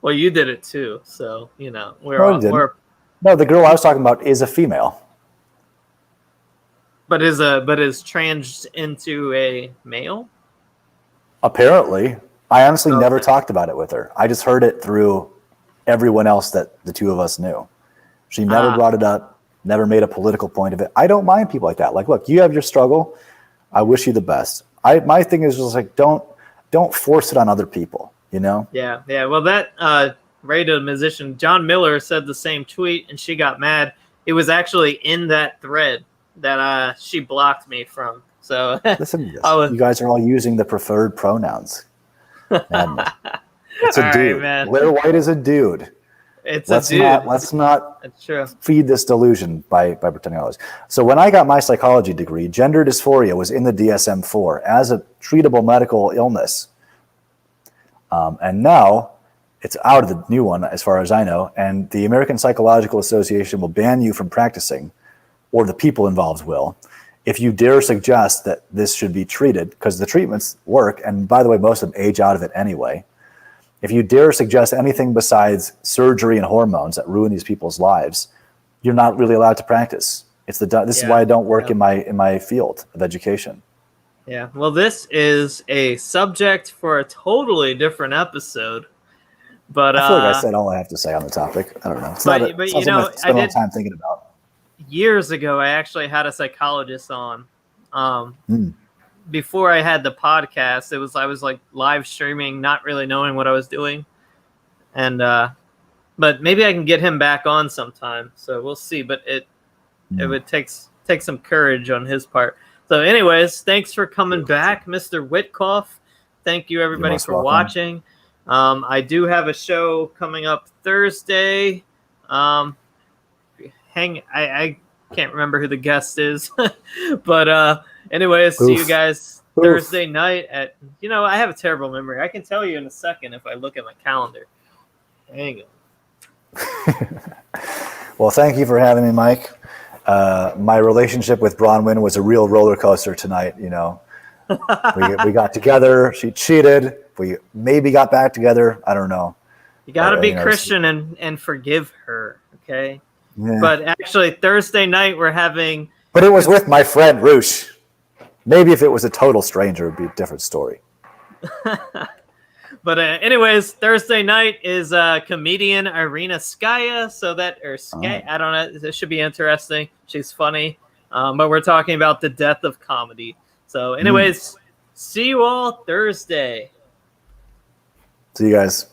Well, you did it too, so you know No, the girl I was talking about is a female. But is trans into a male? Apparently. I honestly never talked about it with her. I just heard it through everyone else that the two of us knew. She never brought it up, never made a political point of it. I don't mind people like that. Like, look, you have your struggle. I wish you the best. My thing is just like don't force it on other people, you know? Yeah. Well, that radio musician John Miller said the same tweet, and she got mad. It was actually in that thread that she blocked me from. So listen to this. You guys are all using the preferred pronouns. It's a dude. Right, Blair White is a dude. Let's not feed this delusion by pretending otherwise. So when I got my psychology degree, gender dysphoria was in the DSM-4 as a treatable medical illness. And now it's out of the new one, as far as I know, and the American Psychological Association will ban you from practicing, or the people involved will, if you dare suggest that this should be treated, because the treatments work, and by the way, most of them age out of it anyway. If you dare suggest anything besides surgery and hormones that ruin these people's lives, you're not really allowed to practice. This is why I don't work in my field of education. Yeah, well, this is a subject for a totally different episode. But I feel like I said all I have to say on the topic. I don't know. It's but, not. but It's you not know, something I spend a lot of time thinking about. Years ago, I actually had a psychologist on. Before I had the podcast, I was like live streaming, not really knowing what I was doing, and but maybe I can get him back on sometime. So we'll see. But it would take some courage on his part. So, anyways, thanks for coming back, Mr. Witcoff. Thank you, everybody, for watching. I do have a show coming up Thursday. I can't remember who the guest is, but anyways, see you guys Thursday night at. I have a terrible memory. I can tell you in a second if I look at my calendar. Hang on. Well, thank you for having me, Mike. My relationship with Bronwyn was a real roller coaster tonight. We got together. She cheated. We maybe got back together. I don't know. You got to be Christian and forgive her, okay? Yeah. But actually, Thursday night we're having. But it was with my friend Rosh. Maybe if it was a total stranger, it'd be a different story. But anyways, Thursday night is comedian Irina Skaya. I don't know. This should be interesting. She's funny. But we're talking about the death of comedy. So anyways, see you all Thursday. See you guys.